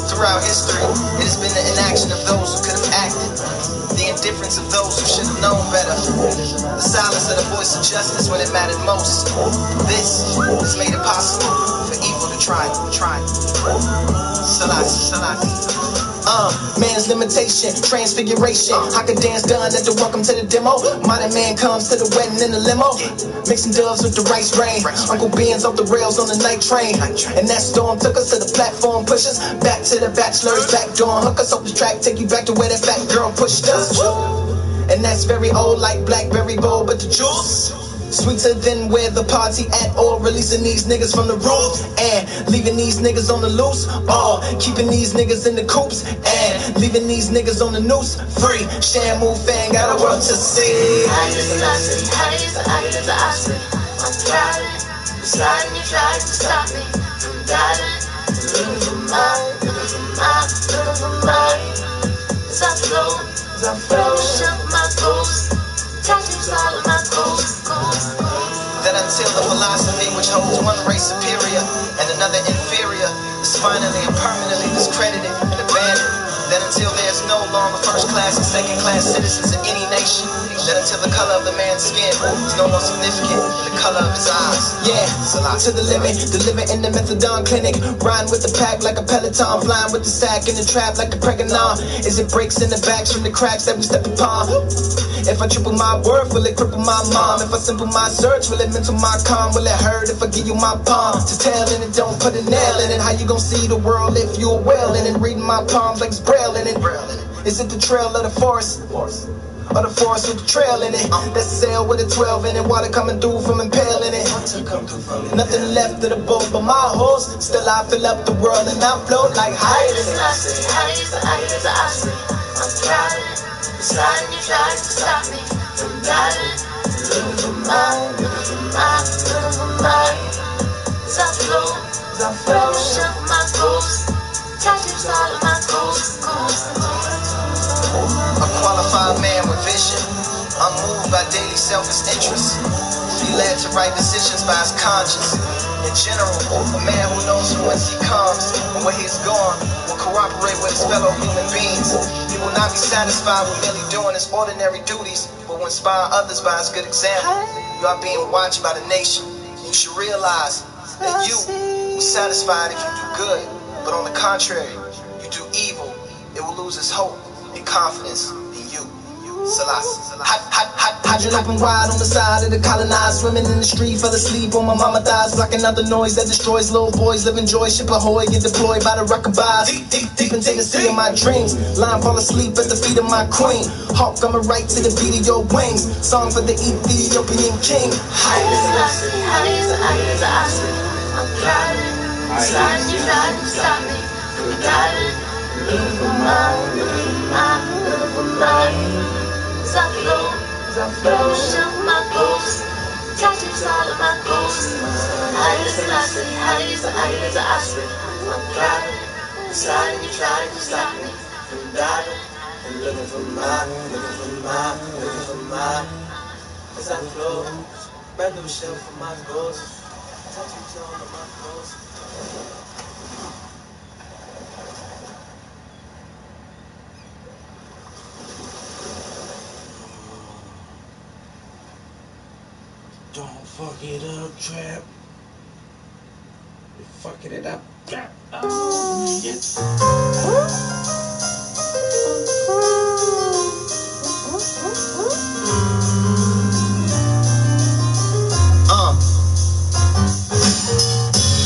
Throughout history, it has been the inaction of those who could have acted, the indifference of those who should have known better, the silence of the voice of justice when it mattered most. This has made it possible for evil to triumph. Selassie. Man's limitation, transfiguration. I could dance done at the welcome to the demo. Modern man comes to the wedding in the limo, mixing doves with the rice rain. Uncle Ben's off the rails on the night train, and that storm took us to the platform pushers. Back to the bachelor's back door, hook us off the track, take you back to where that fat girl pushed us. And that's very old, like Blackberry Bowl, but the juice sweeter than where the party at, or releasing these niggas from the roof and leaving these niggas on the loose, or keeping these niggas in the coops and leaving these niggas on the noose. Free Shamu fan, got a world to see. I'm driving, sliding, you tried to stop me. I'm diving, looking for mine. As I flow, shook my ghost. Tattoos all of my goals. That until the philosophy which holds one race superior and another inferior is finally and permanently discredited and abandoned. That until there's no longer first class and second class citizens in any nation. That until the color of the man's skin is no more significant than the color of his eyes. Yeah, to the limit, living in the methadone clinic. Riding with the pack like a peloton, flying with the sack in the trap like a pregnant. Is it breaks in the backs from the cracks that we step upon? If I triple my worth, will it cripple my mom? If I simple my search, will it mental my calm? Will it hurt if I give you my palm? To tell in it, don't put a nail in it. How you gon' see the world if you're well in it? Reading my palms like it's braille in it. Is it the trail of the forest? Or the forest with the trail in it? That's a sail with a 12 in it. Water coming through from impaling it. Nothing left of the boat but my horse. Still I fill up the world and I float like Haile Selassie. I'm driving. Sliding, you trying to stop me from driving. Looking for mine, looking for mine. As I flow, show my goals. Tattoos all of my goals. A qualified man with vision, unmoved by daily selfish interests. He led to right decisions by his conscience. In general, a man who knows from whence he comes and where he's going will cooperate with his fellow human beings. He will not be satisfied with merely doing his ordinary duties, but will inspire others by his good example. You are being watched by the nation. You should realize that you will be satisfied if you do good, but on the contrary, you do evil, it will lose its hope and confidence in you. Selassie. Hydrogen open wide on the side of the colonized. Swimming in the street, fell asleep on my mama thighs. Blocking out the noise that destroys little boys. Living joy, ship ahoy, get deployed by the rockabye. Deep into the sea of my dreams. Line fall asleep at the feet of my queen. Hawk, I'ma right to the beat of your wings. Song for the Ethiopian king. Haile Selassie. I'm driving. Sliding, you trying to stop me from driving. Looking for mine. As I flow, show my goals. Tattoos all of my goals. Haile Selassie. I'm driving. Sliding, you trying to stop me from driving. And looking for mine. As I flow, brand new shell for my goals. Tattoos all of my goals. Don't fuck it up, Trap. You're fucking it up, Trap. Oh, yes.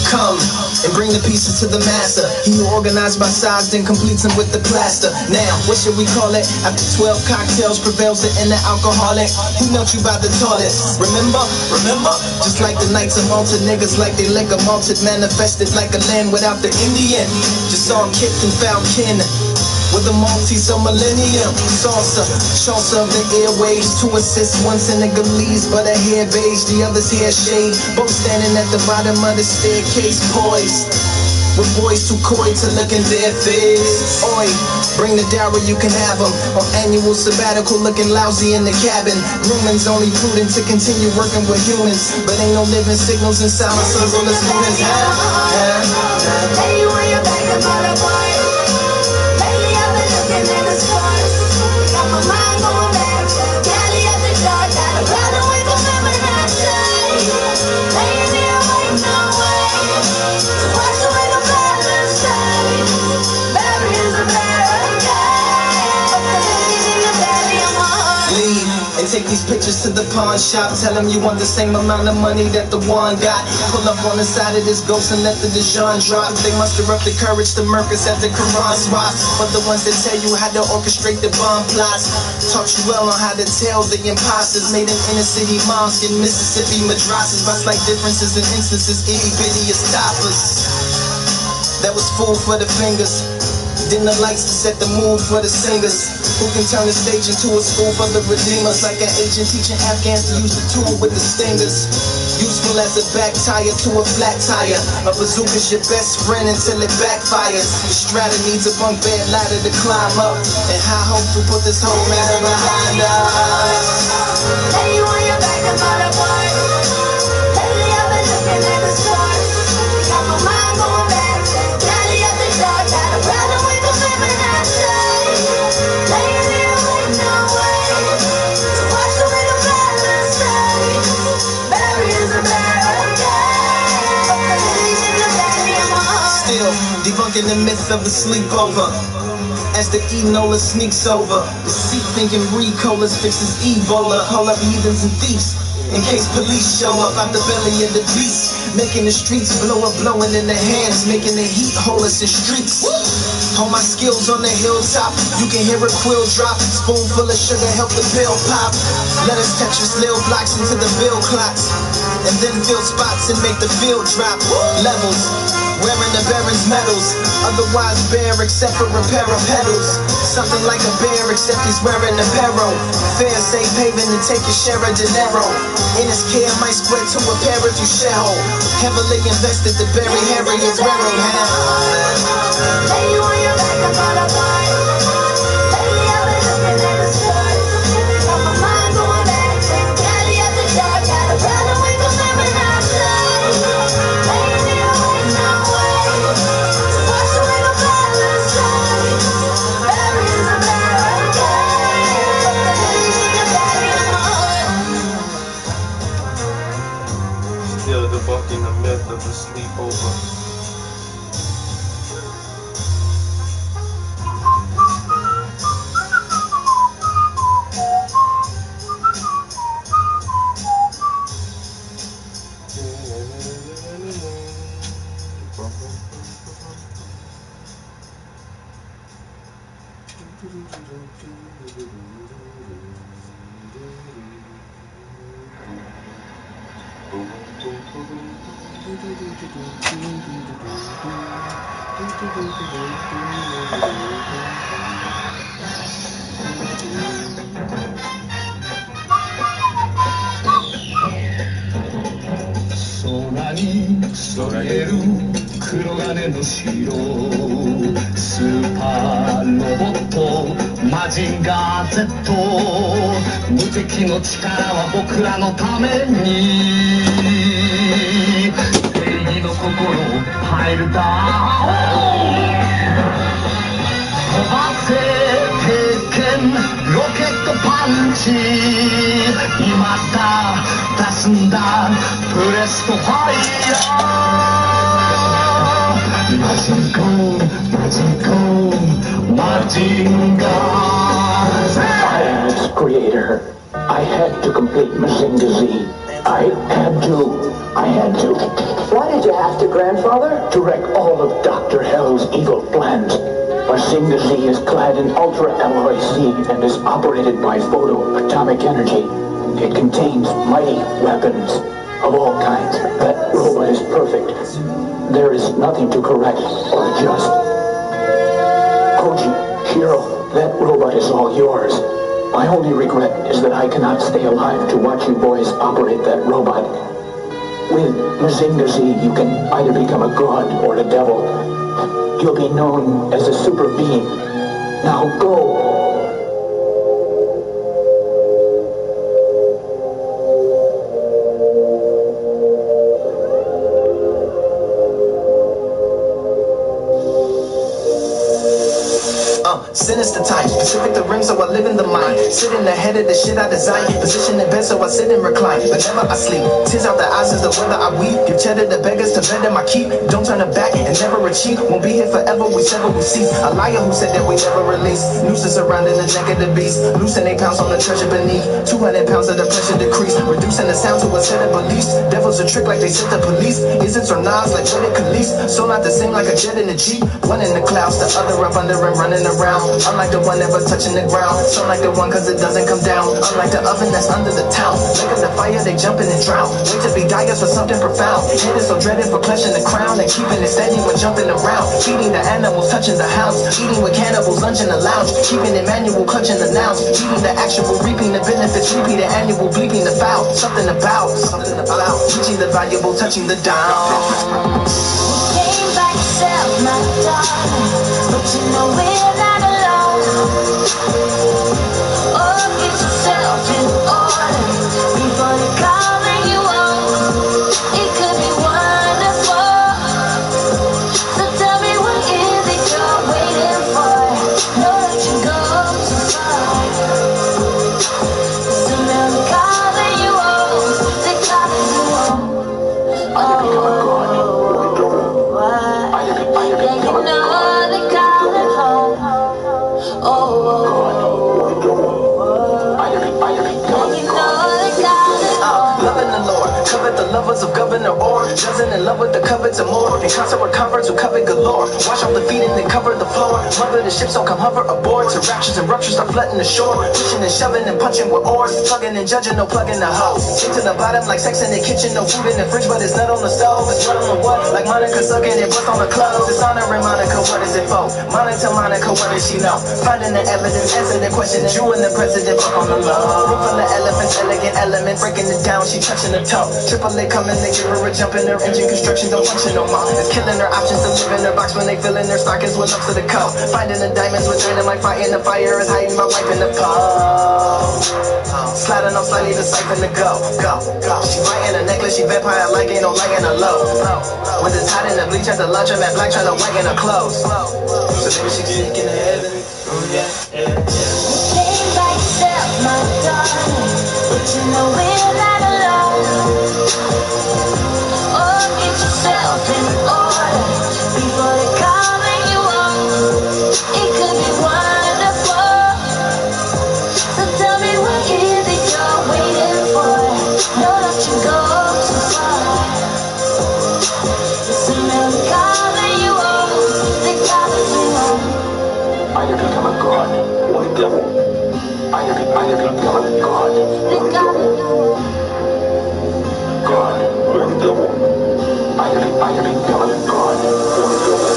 Come and bring the pieces to the master. He who organized by size then completes them with the plaster. Now, what should we call it? After 12 cocktails prevails the inner alcoholic. Who knelt you by the toilet? Remember? Just like the Knights of Malta, niggas like they liquor malted, manifested like a land without the Indian. Just saw kicked and found kin. With a Maltese or millennium salsa, chance of the airways. To assist one Senegalese, but a hair beige, the other's hair shade. Both standing at the bottom of the staircase, poised. With boys too coy to look in their face. Oi, bring the dowry, you can have them. On annual sabbatical, looking lousy in the cabin. Grooming's only prudent to continue working with humans, but ain't no living signals in silence, so let's move this. Hey, where you back the boy? Lately I've been looking in the stars. Got my mind going back. Cali at the dark. I'd rather wake up in my night. Laying here awake, no way. Wash away the balance. Baby is a barricade. Anything your daddy, I'm on. Leave and take these pictures to the pawn shop. Tell them you want the same amount of money that the one got. Pull up on the side of this ghost and let the Dijon drop. They muster up the courage to murk us at the Quran swap. But the ones that tell you how to orchestrate the bomb plots taught you well on how to tell the imposters. Made an inner city mosque in Mississippi madrasas. By slight differences in instances, itty bitty stoppers. That was food for the fingers. Dim the lights to set the mood for the singers. Who can turn the stage into a school for the redeemers? Like an agent teaching Afghans to use the tool with the stingers. Useful as a back tire to a flat tire. A bazooka's your best friend until it backfires. The strata needs a bunk bed ladder to climb up. And high hopes will put this whole matter behind us. Hey, where you back the boy? Lately I've been looking at the stars. Got my mind going back. Cali at the dark. I'd rather wake up in my night. debunking the myth of the sleepover. As the Enola sneaks over the seat, thinking Ricolas fixes Ebola. Hold up heathens and thieves in case police show up out the belly of the beast, making the streets blow up, blowing in the hands, making the heat hold us in streaks. Hold my skills on the hilltop, you can hear a quill drop. Spoonful of sugar help the pill pop. Let us Tetris little blocks into the bill clocks, and then fill spots and make the field drop. Levels, wearing the Baron's medals, otherwise bare except for a pair of pedals. Something like a bear except he's wearing a barrow. Fair, safe haven to take your share of dinero. In his care might split to a pair if you share hole. Heavily invested to bury Harriet's railroad hand. Lay you on your back, I'm all apart. Lately I've been looking at the stars. Got my mind going back to Cali at the dark. Got a problem with remembering outside. Laying here waiting no way. Wash away my balance side. Barriers are barricades. But the hate you're carrying on. Still debunking the myth of the sleepover. Z 無敵の力は僕らのために正義の心を入るだ飛ばせ鉄拳ロケットパンチ今だ出すんだプレストファイヤーマジンコンマジンコンマジンガーI am its creator. I had to complete Mazinga Z. I had to. Why did you have to, Grandfather? To wreck all of Dr. Hell's evil plans. Mazinga Z is clad in Ultra Alloy Z and is operated by photo-atomic energy. It contains mighty weapons of all kinds. That robot is perfect. There is nothing to correct or adjust. Koji, Shiro, that robot is all yours. My only regret is that I cannot stay alive to watch you boys operate that robot. With Mazinga Z, you can either become a god or a devil. You'll be known as a super being. Now go. Sinister type, specific to rim, so I live in the mind. Sit in the head of the shit I design. Position in bed, so I sit and recline. But never I sleep. Tears out the eyes as the weather I weep. Give cheddar to beggars to bed in my keep. Don't turn it back and never retreat. Won't be here forever, we sever, we cease. A liar who said that we never release. Nooses surrounding the neck of the beast. Loosen 8 pounds on the treasure beneath. 200 pounds of the pressure decrease. Reducing the sound to a set of beliefs. Devils a trick like they said the police. Isn't or nods like what it could lease. So not the same like a jet in a Jeep. One in the clouds, the other up under and running around. Unlike the one never touching the ground. Some like the one cause it doesn't come down. Unlike the oven that's under the town. Look at the fire, they jumping and drown. Wait to be dyers for something profound. Head is so dreaded for clutching the crown. And keeping it steady when jumping around. Feeding the animals, touching the house. Eating with cannibals, lunching the lounge. Keeping it manual, clutching the nouns. Eating the actual, reaping the benefits. Repeat the annual, bleeping the foul. Something about reaching the valuable, touching the down. Came by yourself, my darling, but you know we're not alone. Oh, get yourself in order before they call and you home. It could be wonderful. So tell me what is it you're waiting for? Know that you go too far. So now they call and you home. They call and you home. Oh, why? They know. it, the lovers of Governor Orr. Dozen in love with the covets and more. In concert with converts who covet galore. Wash off the feet and then cover the floor. Mother the ships don't come hover aboard. To raptures and ruptures start flooding the shore. Pushing and shoving and punching with oars. Tugging and judging, no plugging the hose. Get to the bottom like sex in the kitchen. No food in the fridge, but it's not on the stove. It's not on the what? Like Monica sucking and bust on the clothes. Dishonoring Monica, what is it for? Monica, what does she know? Finding the evidence, answer the question. And you and the president fuck on the low. Room full of elephants, elegant elements. Breaking it down, she touching the toe. Triple A coming, they give her a jump in her engine. Construction don't function no more. It's killing her options to live in her box when they fill in their stockings with ups to the coat. Finding the diamonds with dynamite, fighting the fire is hiding my wife in the pole. Sliding on slightly the siphon to go. She biting a necklace, she vampire like ain't no light in her low. When it's hot in the bleach at the lunch, I'm at black trying to whiten her clothes. So maybe she's sneaking to heaven. Think by yourself, my darling, but you know we're not alone. Oh, get yourself in order before they cover you up. It could be wonderful. So tell me what is it you're waiting for? Don't let you go too far. Listen, they'll cover you up. They cover you up. I have become a god or a devil. I have become a god. They cover you up. God or a devil. I have become a god or a devil.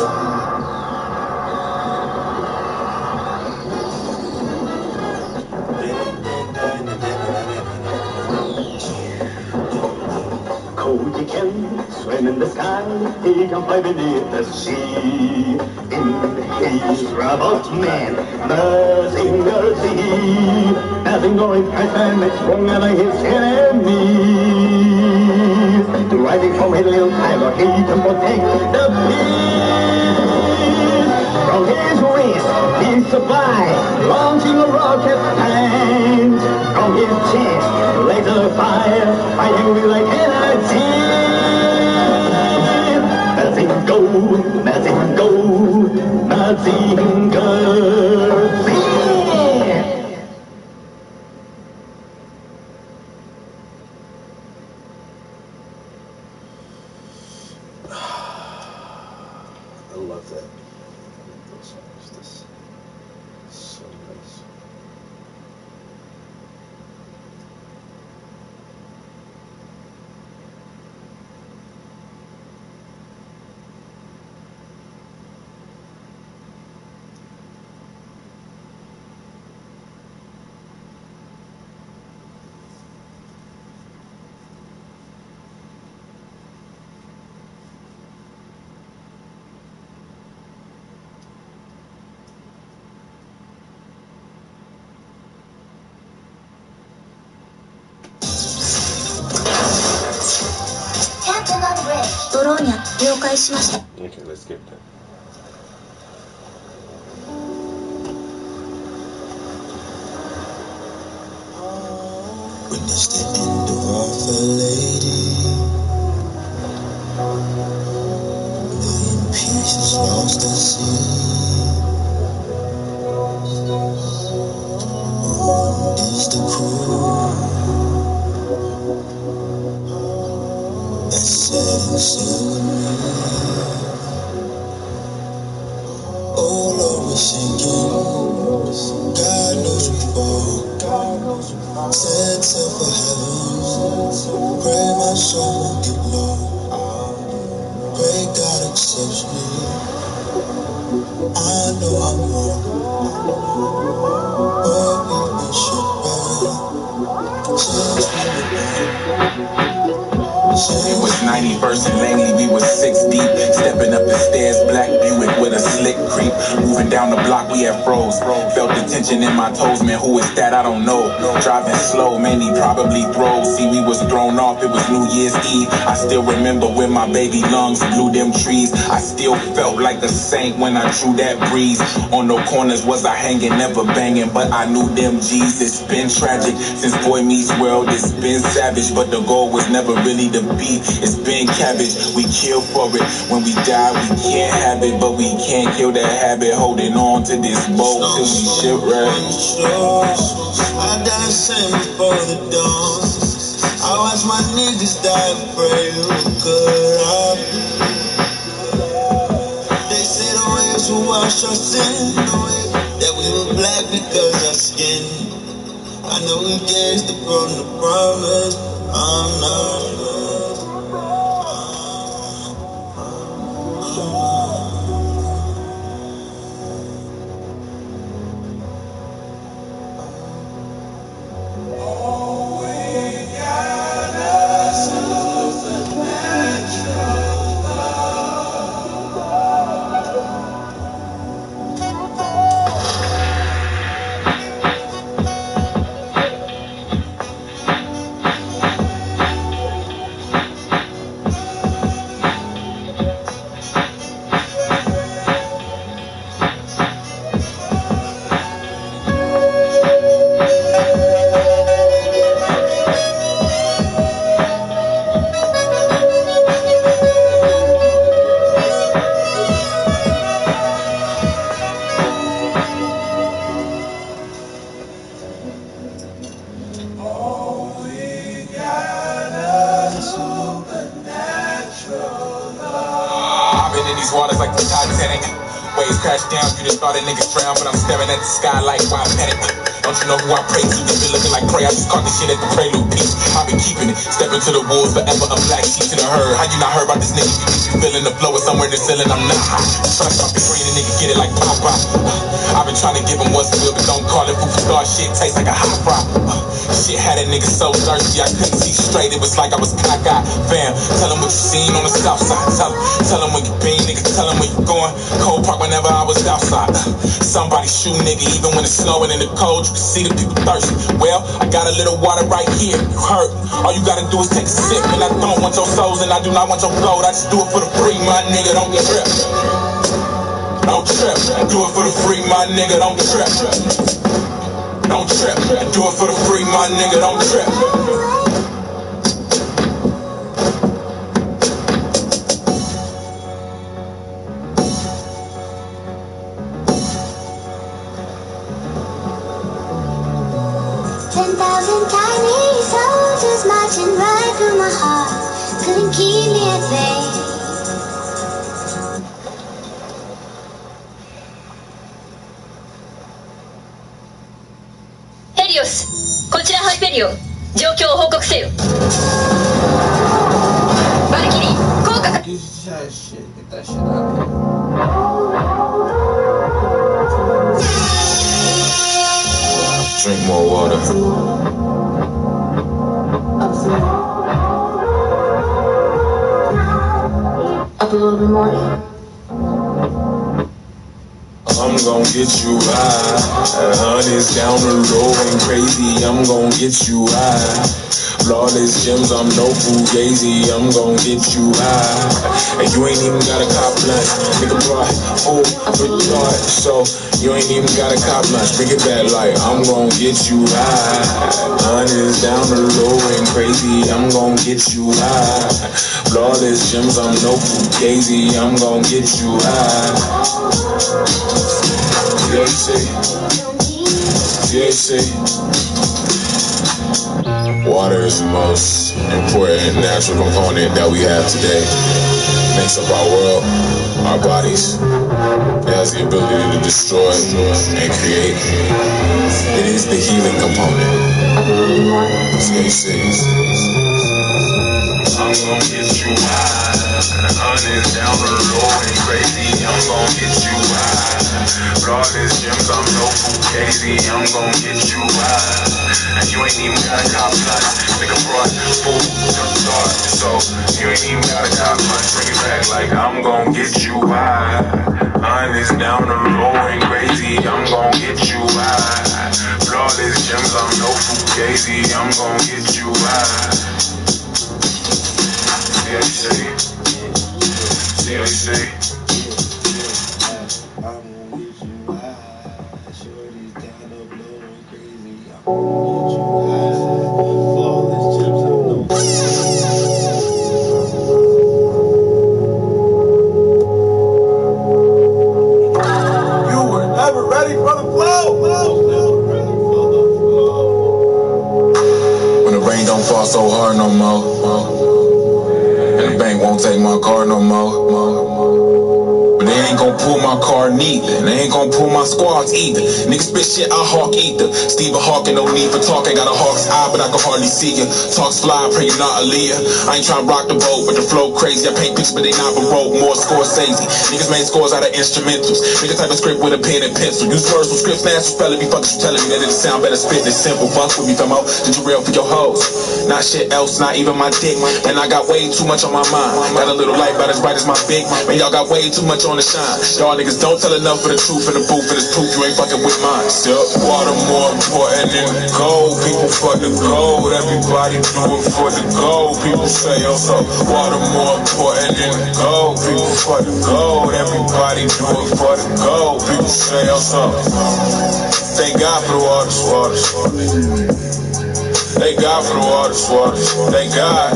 Cody can swim in the sky, he can fly beneath the sea. In his robot man, nothing going faster and stronger than his enemies. Driving from a little tiger, he can protect the peace. From his wrist, he supply, launching a rocket tank. From his chest, laser fire, fighting with like energy. Nothing goes, nothing goes, nothing goes. I love that. Those songs, this so nice. Captain on the bridge. ドローンや了解しました。 Okay, let's get that. Witness the end of Arthur Lady. Million pieces lost at sea. One is the crew that sailed sail with me. Oh Lord, we're sinking. God knows we fall. Set sail for heaven. Pray my soul won't get lost. Pray God accepts me. I know I'm wrong, but we've been shipwrecked since we were born. It was 91st and Langley, we was 6 deep. Stepping up the stairs, black Buick with a slick creep. Moving down the block, we had froze. Felt the tension in my toes, man, who is that? I don't know. Driving slow, man, he probably throws. See, we was thrown off, it was New Year's Eve. I still remember when my baby lungs blew them trees. I still felt like a saint when I drew that breeze. On no corners was I hanging, never banging, but I knew them G's. It's been tragic since Boy Meets World, it's been savage, but the goal was never really to be. It's been cabbage, we kill for it. When we die, we can't have it, but we can't kill that habit. Holding on to this boat till we shipwreck. I die sand before the dawn. I I watch my niggas die, pray who could I be? They say the waves will wash our sin away, that we were black because our skin. I know we gazed upon the promise, I'm not sure. I've been in these waters like the Titanic. Waves crash down, you just thought a niggas drown, but I'm staring at the sky like why panic. Don't you know who I pray to? They been looking like prey. I just caught this shit at the Prelude Peak. I've been keeping it, stepping to the wolves forever, a black sheep to the herd. How you not heard about this nigga? You feeling the flow is somewhere in the ceiling, I'm not high. Trying to stop the green and nigga get it like Popeye. I've been trying to give him what's good, but don't call it food for star. Shit tastes like a hot fry. Shit had a nigga so thirsty I couldn't see straight. It was like I was cockeyed. Fam, tell him what you seen on the south side. Tell him when you been, nigga. Tell him where you going. Cold Park whenever I was outside. Somebody shoot, nigga. Even when it's snowing in the cold, you can see the people thirsty. Well, I got a little water right here. You hurt. All you gotta do is take a sip. And I don't want your souls and I do not want your gold. I just do it for the free, my nigga. Don't trip. Don't trip. Do it for the free, my nigga. Don't trip. Don't trip. Do it for the free, my nigga. Don't trip. 10,000 tiny soldiers marching right through my heart, couldn't keep me at bay. Helios, こちらハイペリオン、状況を報告せよ。バルキリー、効果か。Get that shit out there. Drink more water. Up a little bit more. I'm gon' get you high. Honey's down the road, ain't crazy. I'm gon' get you high. Flawless gems, I'm no fugazi. I'm gon' get you high. And you ain't even got a cop lunch. Nigga brought food for thought. So you ain't even got a cop lunch. Bring it back like I'm gon' get you high. Honey's down the road, ain't crazy. I'm gon' get you high. Flawless gems, I'm no fugazi. I'm gon' get you high. THC. Water is the most important natural component that we have today. Makes up our world, our bodies. It has the ability to destroy and create. It is the healing component. THC. I'm gon' get you high. Honey's down the road, ain't crazy. I'm gon' get you high. Flawless gems, I'm no fugazi. I'm gon' get you high. And you ain't even got a cop lunch. Nigga brought food to the start. So you ain't even got a cop lunch. Bring it back like I'm gon' get you high. Honey's down the road, ain't crazy. I'm gon' get you high. Flawless gems, I'm no fugazi. I'm gon' get you high. THC. When the rain don't fall ball so hard no more. And the bank won't take my car no more. But they ain't gon' pull my car neither. And they ain't gon' pull my squads either. Niggas spit shit, I hawk either. Stephen Hawking, no need for talking. Got a hawk's eye, but I can hardly see ya. Talks fly, pray you're not Aaliyah. I ain't tryna rock the boat, but the flow crazy. I paint pictures, but they not baroque. More Scorsese. Niggas made scores out of instrumentals. Niggas type of script with a pen and pencil. Use words from scripts, nasty spelling. Be fucking telling me that it sound better spit than simple. Fuck with me, famo. Did you real for your hoes? Not shit else, not even my dick. And I got way too much on my mind. Got a little light about as bright as my big. Man, y'all got way too much on the shine. Y'all niggas don't tell enough of the truth in the booth, and it's proof you ain't fucking with mine. Still, water more important than gold. People fuck the gold. Everybody do it for the gold. People say, oh, so water more important than gold. People fuck the gold. Everybody do it for the gold. People say, oh, so thank God for the waters. Thank God for the waters. Thank God.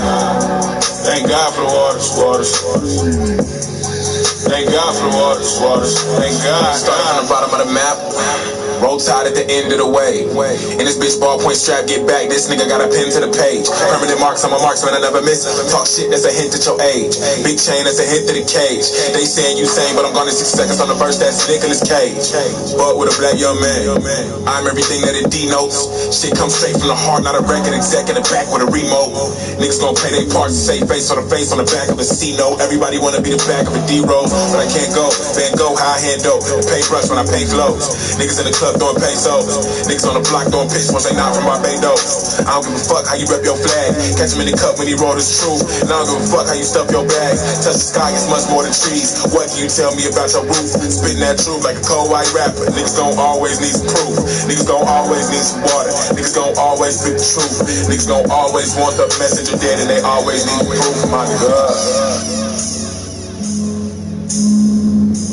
Thank God for the waters. Thank God for the waters. Thank God. Starting on the bottom of the map. Roll tide at the end of the way. In this bitch ballpoint strap, get back. This nigga got a pen to the page. Permanent marks, I'm a marksman, I never miss. Talk shit, that's a hint at your age. Big chain, that's a hint to the cage. They saying you sane, but I'm gone in 6 seconds on the verse, that's Nicolas Cage. But with a black young man, I'm everything that it denotes. Shit comes straight from the heart, not a record exec in the back with a remote. Niggas gon' play their parts, say face on the back of a C note. Everybody wanna be the back of a D Rose, but I can't go. Van Gogh, how I hand dope. The paintbrush when I paint clothes. Niggas in the club throwing pesos. Niggas on the block throwing pitch once they not from Barbados. I don't give a fuck how you rep your flag. Catch him in the cup when he roll his truth. And I don't give a fuck how you stuff your bag. Touch the sky, it's much more than trees. What can you tell me about your roof? Spitting that truth like a cold white rapper. Niggas gon' always need some proof. Niggas gon' always need some water. Niggas gon' always speak the truth. Niggas gon' always want the messenger dead, and they always need proof. My God.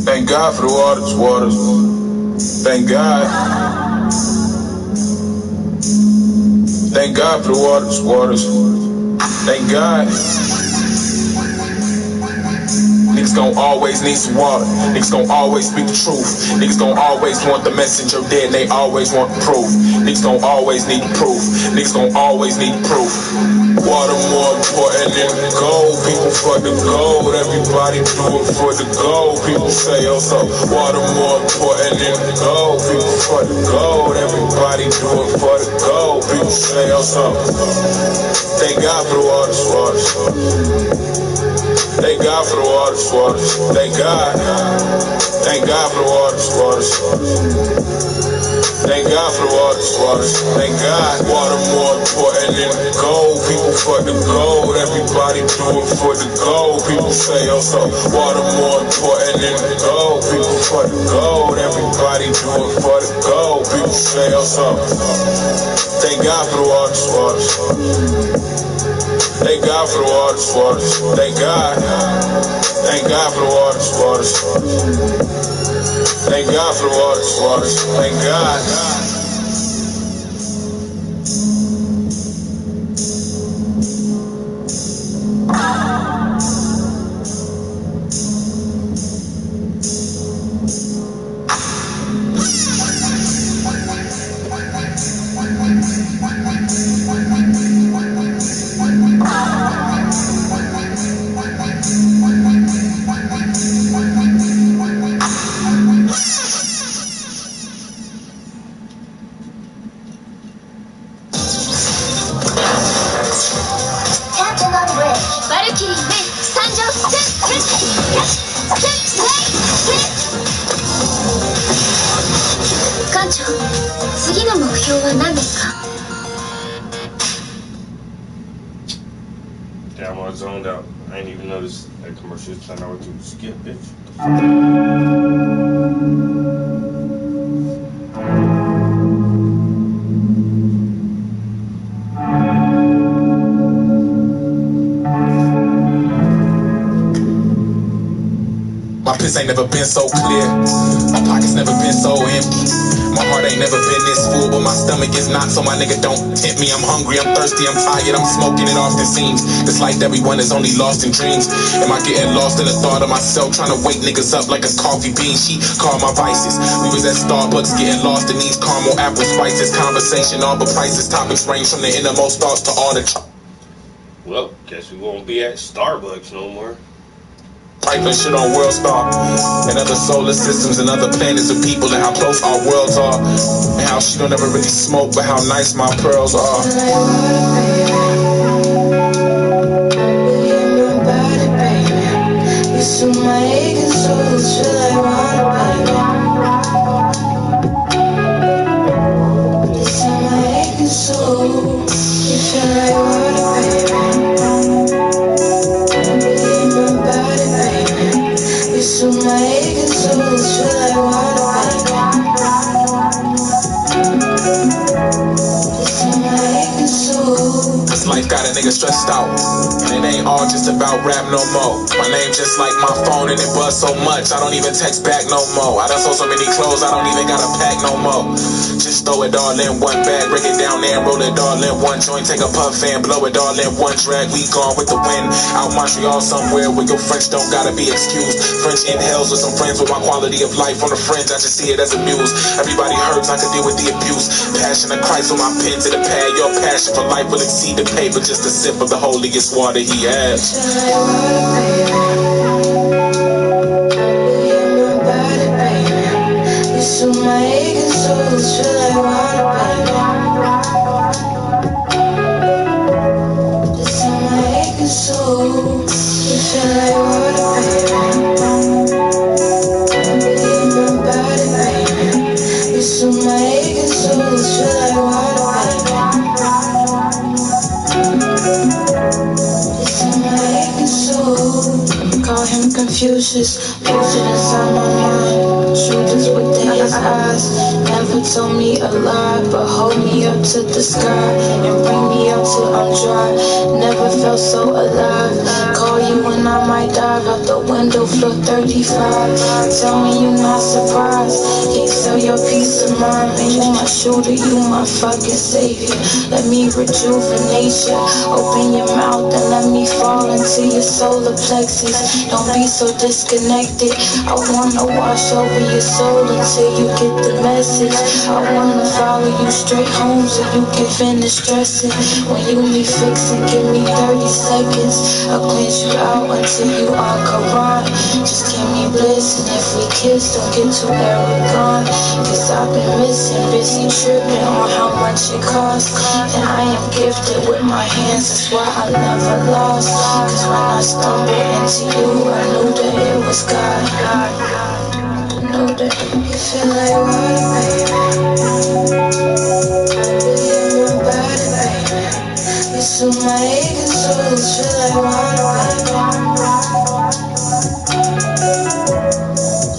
Thank God for the waters. Thank God. Thank God for the waters. Thank God. Niggas gon' always need some water. Niggas gon' always speak the truth. Niggas gon' always want the messenger dead, and they always want the proof. Niggas gon' always need the proof. Niggas gon' always need the proof. Water more important than gold. People fuck the gold. Everybody do it for the gold. People say, oh, so water more important than gold. People fuck the gold. Everybody do it for the gold. People say, oh, so thank God for the waters. Thank God for the waters. Thank God. Thank God for the waters. Thank God for the waters. Thank God. Water more important than gold. People fuck the gold. Everybody do it for the gold. People say, oh, so water more important than gold. People fuck the gold. Everybody do it for the gold. People say, oh, so thank God for the waters. Thank God for the waters. Thank God. Thank God for the waters. Thank God for the waters. Thank God. Damn, I zoned out. I ain't even noticed that commercial was trying to skip, bitch. My piss ain't never been so clear. My pockets never been so empty. My heart ain't never been this full, but my stomach is not, so my nigga don't tempt me. I'm hungry, I'm thirsty, I'm tired, I'm smoking, it often seems it's like everyone is only lost in dreams. Am I getting lost in the thought of myself, trying to wake niggas up like a coffee bean? She called my vices. We was at Starbucks getting lost in these caramel apple spices. Conversation, all but prices, topics range from the innermost thoughts to all the Well, guess we won't be at Starbucks no more. Typing shit on WorldStar and other solar systems and other planets of people and how close our worlds are and how she don't ever really smoke but how nice my pearls are. So my aching soul feel like water, baby. It's in my aching soul. You feel like water, baby. In my body, baby. It's so my aching soul feel like water, baby. It's in my aching soul. Cause life got a nigga stressed out. And it ain't all just about rap no more. My name just like my phone and it buzz so much I don't even text back no more. I done sold so many clothes I don't even gotta pack no more. Just throw it all in one bag, break it down there and roll it all in one joint. Take a puff and blow it all in one drag. We gone with the wind out Montreal somewhere where your French don't gotta be excused. French inhales with some friends with my quality of life on the fringe. I just see it as a muse. Everybody hurts, I can deal with the abuse. Passion of Christ with my pen to the pad. Your passion for life will exceed the paper. Just a sip of the holiest water he has. So my aching soul feel like water, baby. It's in my aching soul. You feel like water, baby. In my body, baby. It's so my aching soul feel like water, baby. It's in my aching soul. Call him Confucius, losing inside my mind. Truth is within his eyes. Never told me a lie, but hold me up to the sky and bring me up till I'm dry. Never felt so alive. Call you when I might dive out the window, floor 35. Tell me you're not surprised. Can't sell your peace of mind. Man, you my shooter, you my fucking savior. Let me rejuvenate you. Open your mouth and let me fall into your solar plexus. Don't be so disconnected. I wanna wash over your soul until you get the message. I wanna follow you straight home so you can finish dressing. When you need fixing, give me 30 seconds. I'll cleanse you out until you are Quran. Just give me bliss, and if we kiss, don't get too arrogant. Cause I've been missing, busy tripping on how much it costs. And I am gifted with my hands, that's why I never lost. Cause when I stumbled into you, I knew that it was God. Know that you feel like water, baby. In my body, baby. You so my aching soul feel like water, baby.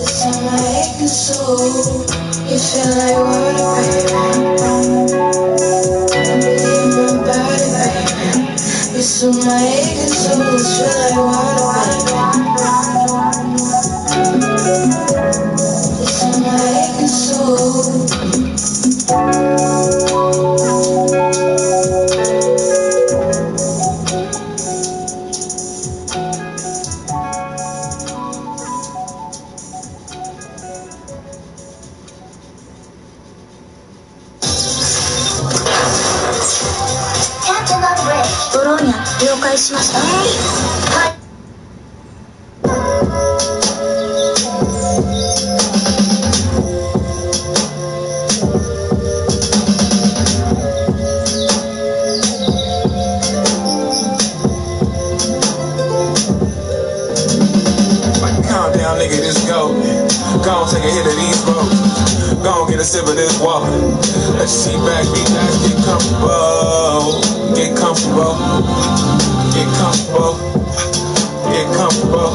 It's in my aching soul. You feel like water, baby. In my body, baby. You so my aching soul feel like water, baby. It's in my aching soul. Captain of the bridge. ドローニャン了解しました。はい。Nigga, this go. Go on, take a hit of these roads. Go on, get a sip of this water. Let's see back, relax, get comfortable. Get comfortable. Get comfortable. Get comfortable.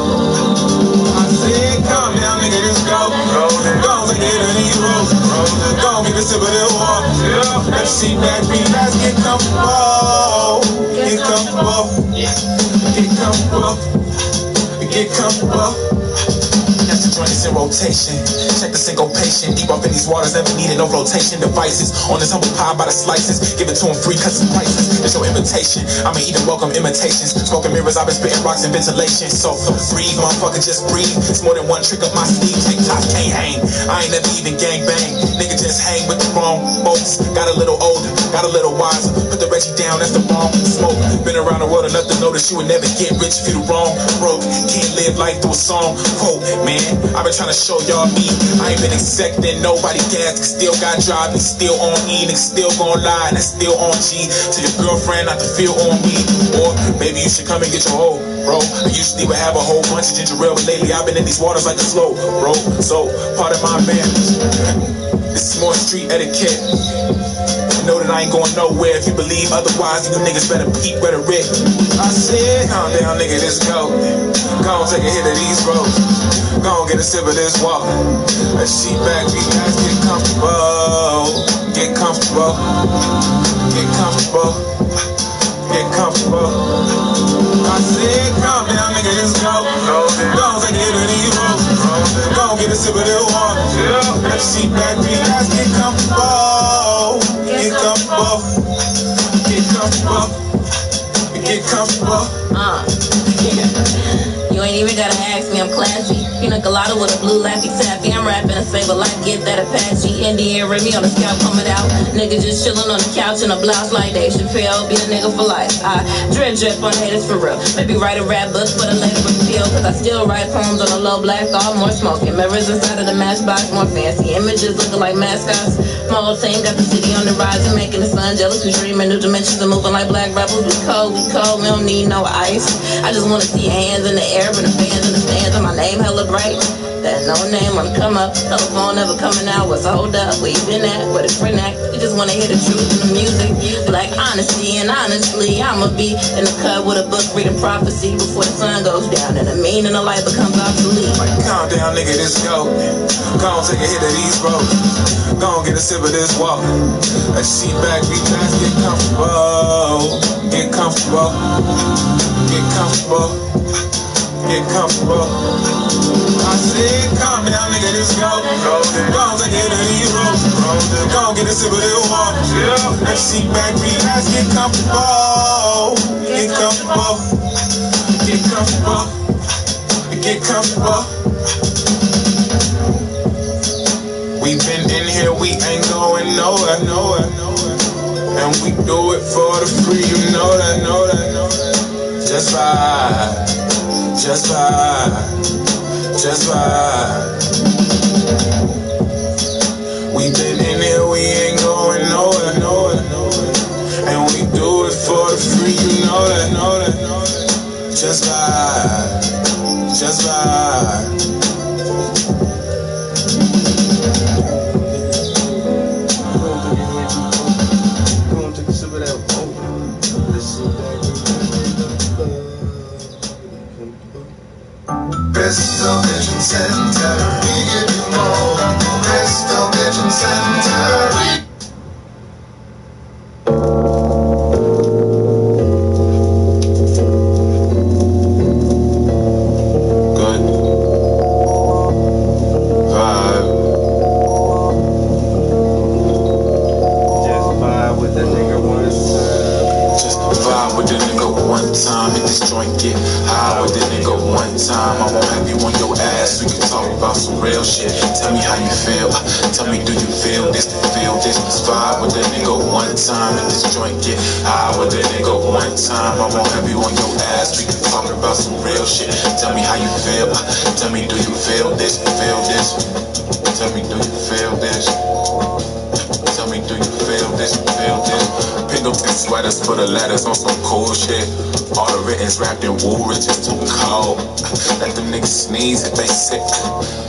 I said, calm down, nigga, this go. Go on, take a hit of these roads. Go on, get a sip of this water. Let's see back, relax, get comfortable. Get comfortable. Get comfortable. Get comfortable. That's the joint is in rotation. Check the syncopation. Deep up in these waters, never needed no rotation devices. On this humble pie by the slices. Give it to them free, cause it's priceless. It's your invitation. I mean, even welcome imitations. Smoking mirrors, I've been spitting rocks and ventilation. So breathe, motherfucker, just breathe. It's more than one trick up my sleeve. TikTok can't hang. I ain't never even gang bang. Nigga just hang with the wrong folks. Got a little older, got a little wiser. Put the Reggie down, that's the wrong smoke. Been around the world enough to that you would never get rich if you the wrong broke. Can't live life through a song. Quote, man, I've been trying to show y'all me. I ain't been accepting nobody gas. Still got drive, and still on E, nigga still gon' lie, and still on G. To your girlfriend not to feel on me. Or maybe you should come and get your hoe, bro. I usually would have a whole bunch of ginger ale, but lately I've been in these waters like a slow, bro. So, part of my advantage. This is more street etiquette. I know that I ain't going nowhere. If you believe otherwise, you niggas better peep rhetoric. I said, calm down, nigga, let's go. Go on, take a hit of these roads. Go on, get a sip of this water. Let's see back, we guys get comfortable. Get comfortable. Get comfortable. Get comfortable. I said, calm down, nigga, let's go. Go on, take a hit of these roads. Go on, get a sip of this water. Let's see back, we guys get comfortable. Get comfortable. Get comfortable. Get comfortable. You ain't even gotta ask me, I'm classy. Pina colada with a blue laffy taffy. I'm rapping a save a life, get that Apache. Indian Remy on the scalp coming out. Nigga just chillin' on the couch in a blouse like Dave Chappelle. Be a nigga for life. I drip on haters for real. Maybe write a rap book for the later reveal. Cause I still write poems on a low black, all more smoking. Mirrors inside of the matchbox, more fancy. Images looking like mascots. My whole team got the city on the rise and making the sun jealous. We dreaming new dimensions and moving like black rebels. We cold, we don't need no ice. I just wanna see your hands in the air, but the fans in the stands and my name hella bright. That no name wanna come up, telephone never coming out. What's a hold up? Where you been at? What a friend at? We just wanna hear the truth in the music. Black honesty, and honestly, I'ma be in the cut with a book reading prophecy before the sun goes down and the meaning of life becomes obsolete. Calm down, nigga, let's go. Go on, take a hit of these roads. Go on, get a sip of this water. Let's see back, we guys get comfortable. Get comfortable. Get comfortable. Get comfortable. I said, calm down, nigga, let's go. Go on, take a hit of these roads. Go on, get a sip of this water. Let's see back, we guys get comfortable. Get comfortable. Get comfortable. Get comfortable. We been in here, we ain't going nowhere, nowhere. And we do it for the free, you know that, know that, know that. Just vibe, just vibe, just vibe. We been in here, we ain't going nowhere, nowhere, nowhere. And we do it for the free, you know that, know that, know that. Just vibe, just vibe. Bristol Vision Center, we give you more. Bristol Vision Center. Good vibe. Just vibe with the nigga one time. Just vibe with the nigga one time. Hit this joint, get high with the nigga one time. I won't have you on your ass. We can talk about some real shit. Tell me how you feel. Tell me, do you feel this? Feel this? Just vibe with the nigga one time. Hit this joint, get high with the nigga one time. I won't have you on your ass. We can talk about some real shit. Tell me how you feel. Tell me, do you feel this? Feel this? Tell me, do you feel this? Tell me, do you feel this? Feel this? Pick up these sweaters, put the letters on some cool shit. All the written's wrapped in wool, it's just too cold. Let them niggas sneeze if they sick.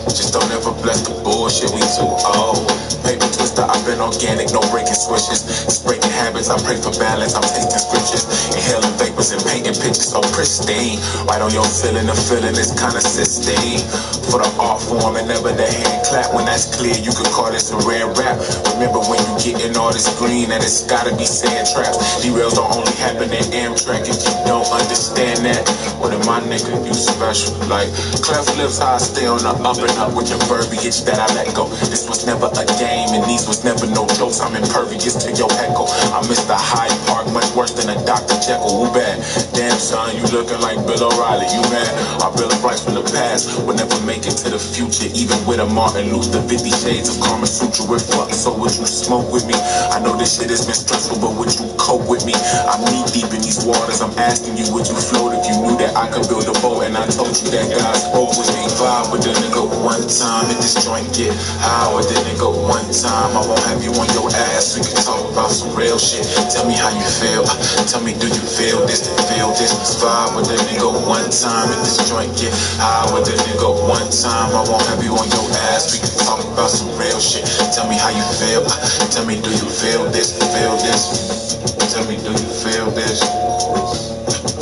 Just don't ever bless the bullshit, we too old. Paper twister, I've been organic, no breaking switches. It's breaking habits, I pray for balance, I'm tasting scriptures. Inhaling vapors and painting pictures so pristine. Right on your feeling, the feeling is kinda sistine. For the art form and never the hand clap. When that's clear, you could call this a rare rap. Remember when you getting all this green and it's gotta be sand traps. Derails don't only happen in Amtrak if you don't understand that. What am I, nigga, you special? Like, cleft lips, how I stay on the up and up with your verbiage that I let go. This was never a game and these was never no jokes. I'm impervious to your echo. I'm Mr. Hyde Park, much worse than a Dr. Jekyll. Who bad? Damn, Son, you looking like Bill O'Reilly. You mad? Our Bill of Rights from the past will never make it to the future. Even with a Martin Luther, 50 shades of Karma Sutra with fuck. So would you smoke with me? I know this shit has been stressful, but would you cope with me? I'm knee deep in these waters. I'm asking you, would you float if you knew that I could build a boat? And I told you that God spoke with me. Vibe with the nigga one time. If this joint get high with the nigga one time, I won't have you on your ass. We can talk about some real shit. Tell me how you feel. Tell me, do you feel this? Feel this? Vibe with the nigga one time. If this joint get high with the nigga one time, I won't have you on your ass. We can talk about some real shit. Tell me how you feel. Tell me, do you feel this? Feel this? Tell me, do you feel this?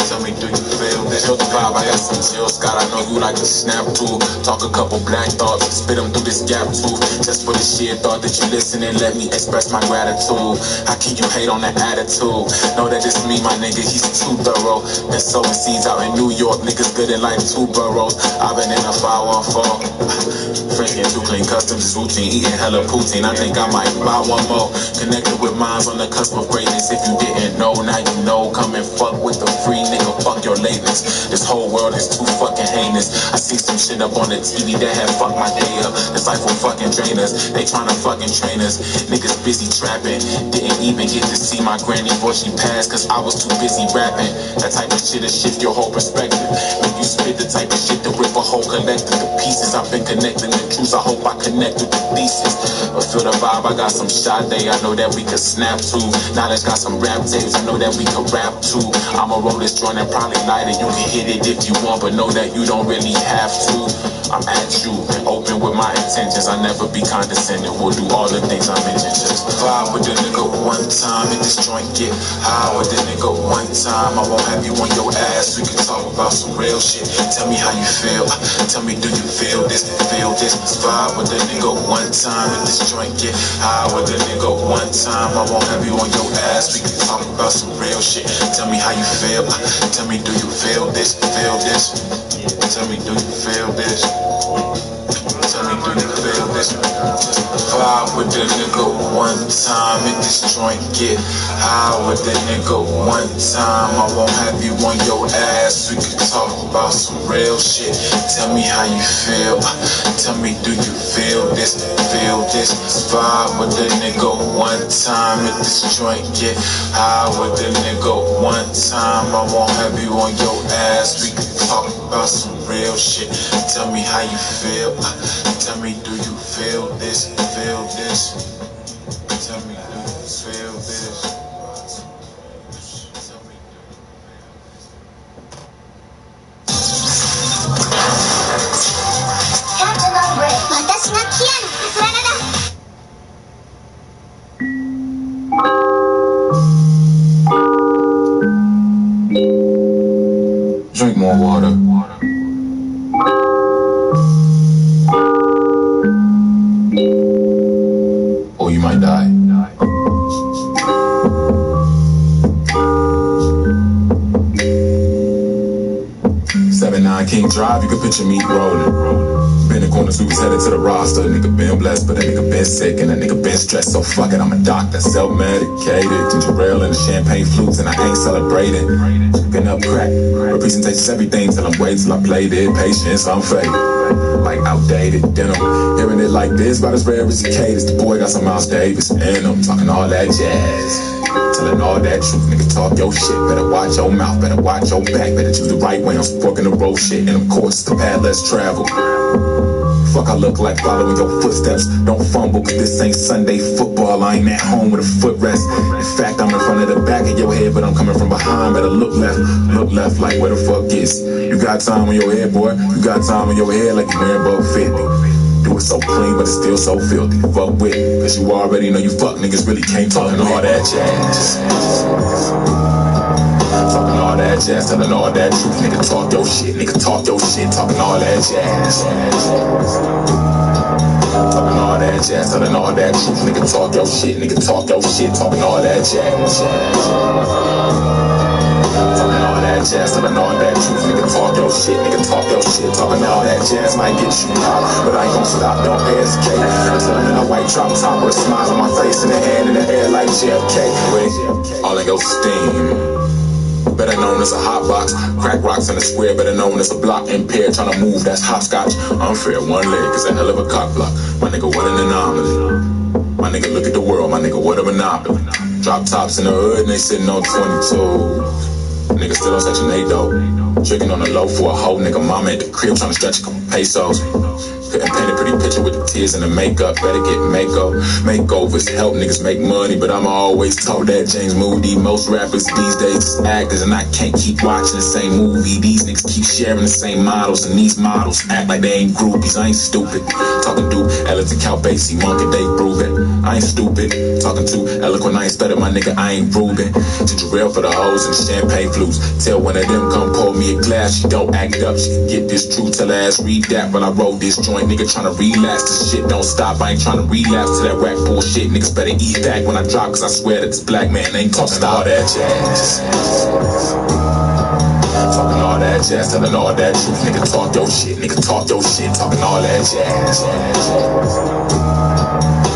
Tell me, do you feel this? Feel the vibe, I got some chill, Scott. I know you like to snap too. Talk a couple black thoughts, spit them through this gap too. Just for the sheer thought that you listen and let me express my gratitude. How can you hate on that attitude? Know that it's me, my nigga, he's too thorough. Been sowing seeds out in New York, niggas good in like 2 boroughs. I've been in a 514. Freaking too clean, customs is routine, eating hella poutine. I think I might buy one more. Connected with minds on the cusp of greatness. If you didn't know, now you know. Come and fuck with the free nigga, fuck your lateness. This whole world is too fucking heinous. I see some shit up on the TV that had fucked my day up. This life will fucking drain us. They tryna fucking train us. Niggas busy trapping. Didn't even get to see my granny before she passed, cause I was too busy rapping. That type of shit'll shift your whole perspective. Make you spit the type of shit to rip a whole collective to pieces. I've been connecting the truths. I hope I connect with the thesis. But feel the vibe, I got some shot day. I know that we could snap too. Knowledge got some rap tapes. I know that we could rap too. I'ma roll this joint and probably light it. You can hit it if you want, but know that you don't really have to. I'm at you, open with my intentions. I never be condescending. We'll do all the things I mentioned. Just vibe with the nigga one time. If this joint get high with the nigga one time, I won't have you on your ass. We can talk about some real shit. Tell me how you feel. Tell me, do you feel this? Feel this? Vibe with the nigga one time. If this joint get high with the nigga one time, I won't have you on your ass. We can talk about some real shit. Tell me how you feel. Tell me, do you feel this? Feel this? Tell me, do you feel this? Tell me, do you feel this? Vibe with the nigga one time. If this joint get high with the nigga one time, I won't have you on your ass. We can talk about some real shit. Tell me how you feel. Tell me, do you feel this? Feel this? Vibe with the nigga one time. If this joint get high with the nigga one time, I won't have you on your ass. We can talk about some real shit. Tell me how you feel. Tell me, do you feel this? Feel this? Tell me, do you feel this? Tell me, Captain Umbre, 私がキアの桜田だ。Drink more water. Or you might die. 79 King Drive, you can picture me rolling. Been in corners, we was headed to the roster. Nigga been blessed, but a nigga been sick, and a nigga been stressed. So fuck it, I'm a doctor, self-medicated. Ginger ale and the champagne flutes, and I ain't celebrating. Cooking up crack, but presentations everything till I'm waiting till I played it. Patience, I'm faded, like outdated denim. Hearing it like this, about as rare as a cadence. The boy got some Miles Davis in him, talking all that jazz. Telling all that truth, nigga, talk your shit. Better watch your mouth, better watch your back. Better choose the right way on some fork in the road shit. And of course, the path less traveled. Fuck, I look like following your footsteps. Don't fumble, cause this ain't Sunday football. I ain't at home with a footrest. In fact, I'm in front of the back of your head, but I'm coming from behind. Better look left, like where the fuck is. You got time on your head, boy. You got time on your head like you're wearing above 50. Do it so clean, but it's still so filthy. Fuck with it, cause you already know you fuck niggas really can't talk all that jazz. Talking all that jazz, telling all that truth. Nigga, talk your shit, nigga, talk your shit. Talking all that jazz. Talking all that jazz, telling all that truth. Nigga, talk your shit, nigga, talk your shit. Talking all that jazz. Talking all that jazz, telling all that truth. Nigga, talk your shit, nigga, talk your shit. Talking all that jazz might get you caught, but I ain't gon' stop, don't hesitate. Until I'm in a white drop top with a smile on my face and a hand in the air like JFK. Wait, all in your steam. better known as a hot box. Crack rocks in a square, better known as a block. Impaired, trying to move, that's hopscotch. Unfair, one leg is a hell of a cock block. My nigga, what an anomaly. My nigga, look at the world, my nigga, what a monopoly. Drop tops in the hood and they sitting on 22. Nigga still on Section 8 though. Tricking on the low for a hoe, nigga. Mama at the crib trying to stretch a couple pesos. Couldn't paint a pretty picture with the tears and the makeup. Better get makeovers help niggas make money, but I'm always told that James Moody. Most rappers these days is actors, and I can't keep watching the same movie. These niggas keep sharing the same models, and these models act like they ain't groupies. I ain't stupid. Talking to Ella to Cal Basie, Monkey Day Ruben. I ain't stupid. Talking to Eloquent, I ain't stutter, my nigga, I ain't Ruben. Ginger ale for the hoes and the champagne flutes. Tell one of them come pour me a glass. She don't act up, she can get this true. Tell her ass read that while I roll this joint. Nigga tryna relapse, this shit don't stop. I ain't tryna relapse to that rap bullshit. Niggas better eat back when I drop, cause I swear that this black man ain't talking all that jazz. Talking all that jazz, telling all that truth. Nigga talk your shit, nigga talk your shit. Talking all that jazz.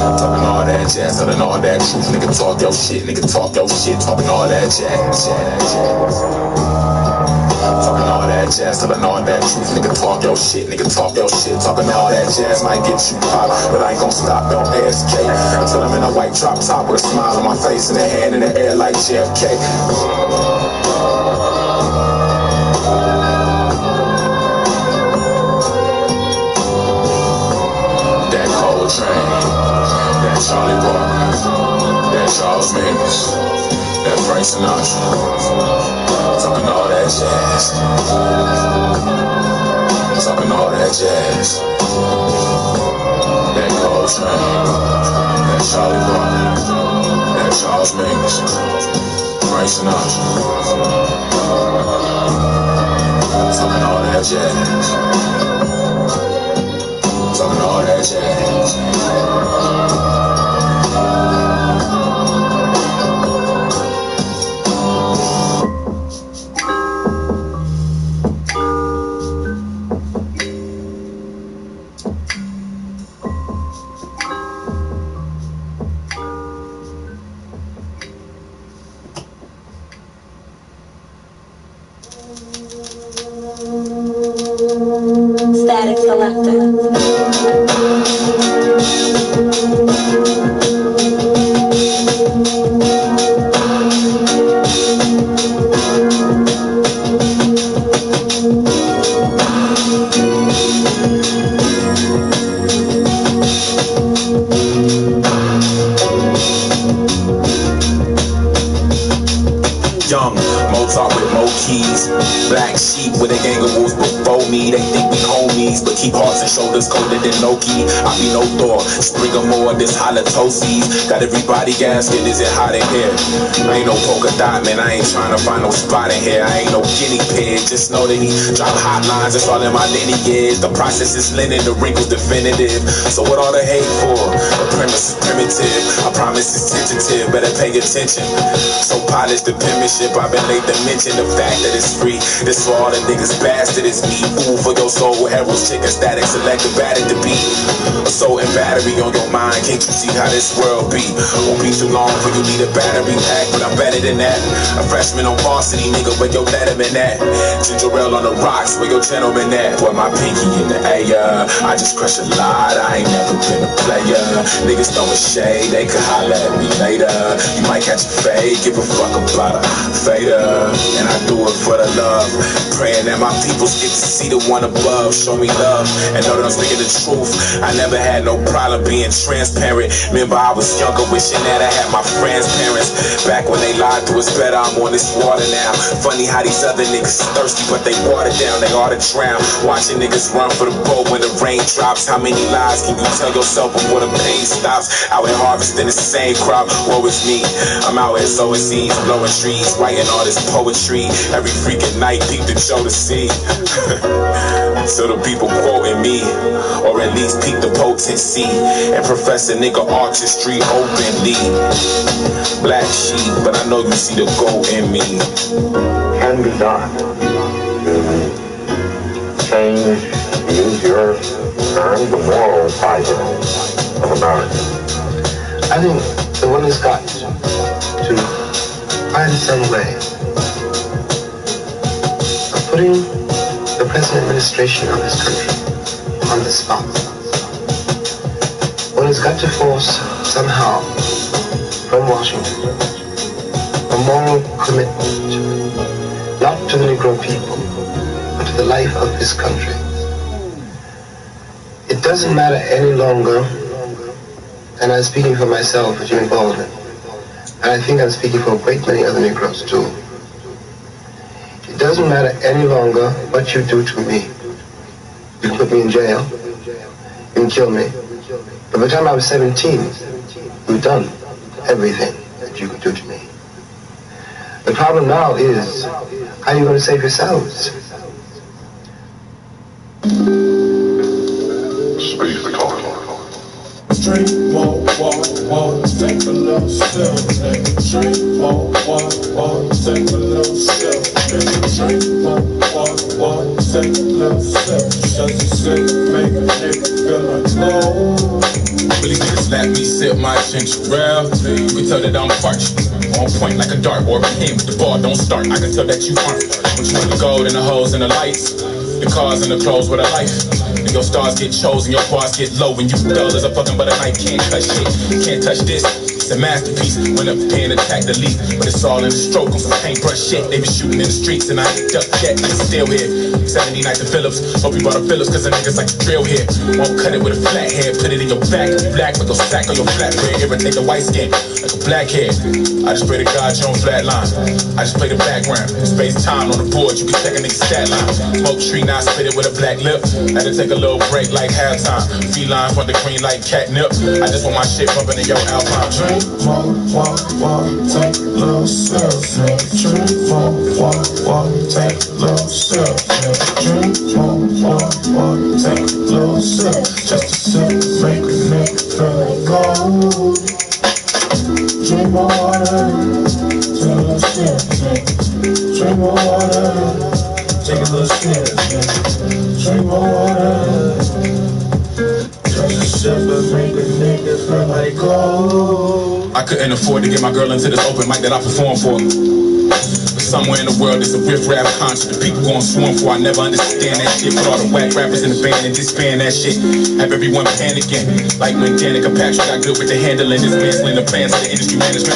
Talking all that jazz, telling all that truth. Nigga talk your shit, nigga talk your shit. Talking all that jazz. Talking all that jazz, telling all that truth. Nigga talk your shit, nigga talk your shit. Talking all that jazz might get you pop, but I ain't gon' stop, don't ASK. Until I'm in a white drop top with a smile on my face and a hand in the air like JFK. That Coltrane, that Charlie Parker, that Charles Mingus, that Frank Sinatra. Talking all that jazz. Talking all that jazz. That Coltrane, that Charlie Parker, that Charles Mingus, Frank Sinatra. Talking all that jazz. Talking all that jazz. Static Selector. Young, Mozart with Mo keys. Black sheep with a gang of wolves before me. They think we homies, but keep hearts and shoulders colder than Loki. I be no Thor, Sprigamore, this halitosis. Got everybody gasket, is it hot in here? I ain't no polka dot, man, I ain't trying to find no spot in here. I ain't no guinea pig, just know that he drop hotlines, it's all in my lineage. The process is linen, the wrinkles definitive. So what all the hate for? The premise is primitive, I promise it's tentative, better pay attention. So polished the penmanship, I've been late to mention the fact that it's free. This for all the niggas bastard, it's me. Fool for your soul, arrows, chicken, static, selective, added to beat. Assault and battery on your mind, can't you see how this world be? Won't be too long for you need a battery pack, but I'm better than that. A freshman on varsity, nigga, where your letterman at? Ginger ale on the rocks, where your gentleman at? Boy, my pinky in the air, I just crush a lot, I ain't never been a player. Niggas throwing shade, they could holler at me later. You might catch a fade, give a fuck about a fader. And I do it for the love, praying that my peoples get to see the one above. Show me love, and know that I'm speaking the truth. I never had no problem being transparent. Remember I was younger, wishing that I had my friends' parents. Back when they lied to us better, I'm on this water now. Funny how these other niggas thirsty, but they water down, they ought to drown. Watching niggas run for the boat when the rain drops. How many lies can you tell yourself before the pain stops? Out here harvesting the same crop, woe is me. I'm out here sowing seeds, blowing trees, writing all this poetry. Every freaking night, peep the show to see. So the people quoting me, or at least peep the potency, and profess a nigga artistry openly. Black sheep, but I know you see the gold in me. Can be done to change, use your term, the moral fiber of America. I think the one has got to find some way putting the present administration of this country on the spot. One has got to force somehow from Washington a moral commitment, not to the Negro people, but to the life of this country. It doesn't matter any longer, and I'm speaking for myself, for Jimmy Baldwin, and I think I'm speaking for a great many other Negroes too. It doesn't matter any longer what you do to me. You can put me in jail, you can kill me, but by the time I was 17, you've done everything that you could do to me. The problem now is, how are you going to save yourselves? Speak the call. Drink more water, take a little sip. Drink more water, take a little sip. Drink more water, take a little sip. Just a sip, make a nigga feel like gold. Really nigga slap me, sip my ginger ale. You can tell that I'm parched, on point like a dart or a pin, but the ball don't start. I can tell that you aren't. When you want the gold and the hoes and the lights, the cars and the clothes with a life. Your stars get chosen, your bars get low. When you dull as a fucking butter knife, can't cut shit, can't touch this. It's a masterpiece. Went up and attacked the leaf, but it's all in the stroke on some paintbrush shit. They been shooting in the streets and I ain't ducked yet, and it's still here. 70 nights of Phillips, hope you bought a Phillips, cause the niggas like to drill here. Won't cut it with a flat head, put it in your back. You black, but go sack on your flat bread, irritate the white skin like a blackhead. I just pray to God you don't flatline. I just play the background, space time on the board, you can check a nigga's stat line. Smoke tree, now I spit it with a black lip. Had to take a little break like halftime. Feline for the green like catnip. I just want my shit bumping in your Alpine. Drink more water, take a little sip. Drink more water, take a little sip. Drink more water, take a little sip. Just a sip, make a nigga feel like gold. Drink more water, take a little sip. Drink more water, take a little sip. Drink more water. Just a sip and make a nigga feel like gold. I couldn't afford to get my girl into this open mic that I perform for. But somewhere in the world there's a riff rap concert the people gon' swarm for. I never understand that shit. Put all the whack rappers in the band and disband that shit. Have everyone panicking. Like when Danica Patrick got good with the handling, dismantling the plans of the industry management.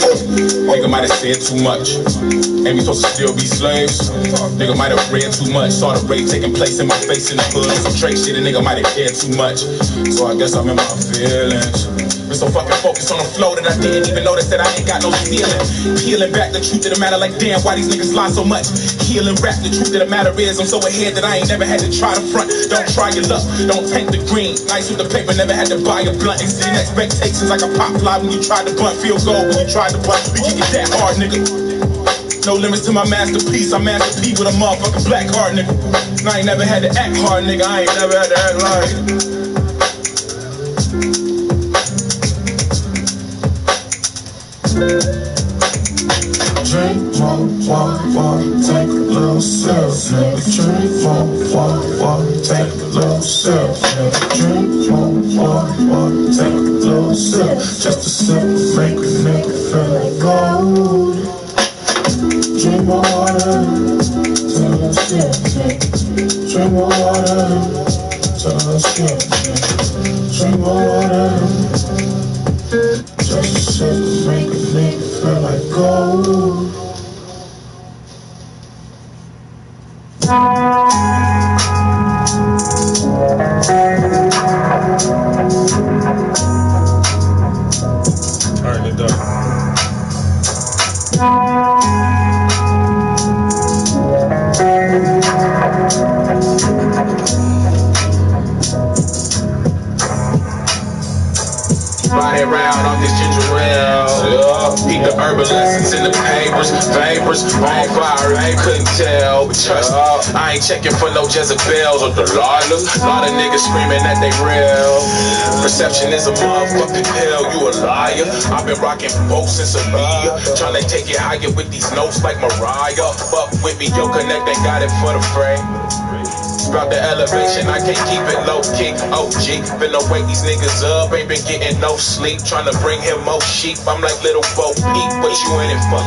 Nigga might have said too much. Ain't we supposed to still be slaves? Nigga might have read too much. Saw the rape taking place in my face in the hood on some Drake shit. And nigga might have cared too much. So I guess I'm in my feelings. Been so fucking focused on the flow that I didn't even notice that I ain't got no ceiling. Peeling back the truth of the matter like damn, why these niggas lie so much? Healing rap, the truth of the matter is I'm so ahead that I ain't never had to try the front. Don't try your luck, don't take the green. Nice with the paper, never had to buy a blunt. Exceeding expectations like a pop fly when you tried to bunt. Feel gold when you tried to bunt. We can get that hard, nigga. No limits to my masterpiece. I'm Master P with a motherfucking black heart, nigga. And I ain't never had to act hard, nigga. I ain't never had to act like. Drink more water, take a little sip. Drink more water, take a little sip. Drink more water, take a little sip. Just a sip will make a nigga feel like gold. Drink more water, take a little sip. Drink more water, take a little sip. Drink more water. Just a sip will make a nigga feel like gold. Alright, they're done. Ride around on this ginger ale. Eat the urban lessons in the papers. Vapors, on fire, I couldn't tell. But trust me, I ain't checking for no Jezebels or Delilahs. A lot of niggas screaming that they real. Perception is a motherfucking hell, you a liar. I've been rocking both since a media. Tryna take it higher with these notes like Mariah. Fuck with me, yo, connect, they got it for the frame. It's about the elevation, I can't keep it low key. OG, finna wake these niggas up, ain't been getting no sleep. Tryna bring him more sheep, I'm like little Bo Peep. What you in it for?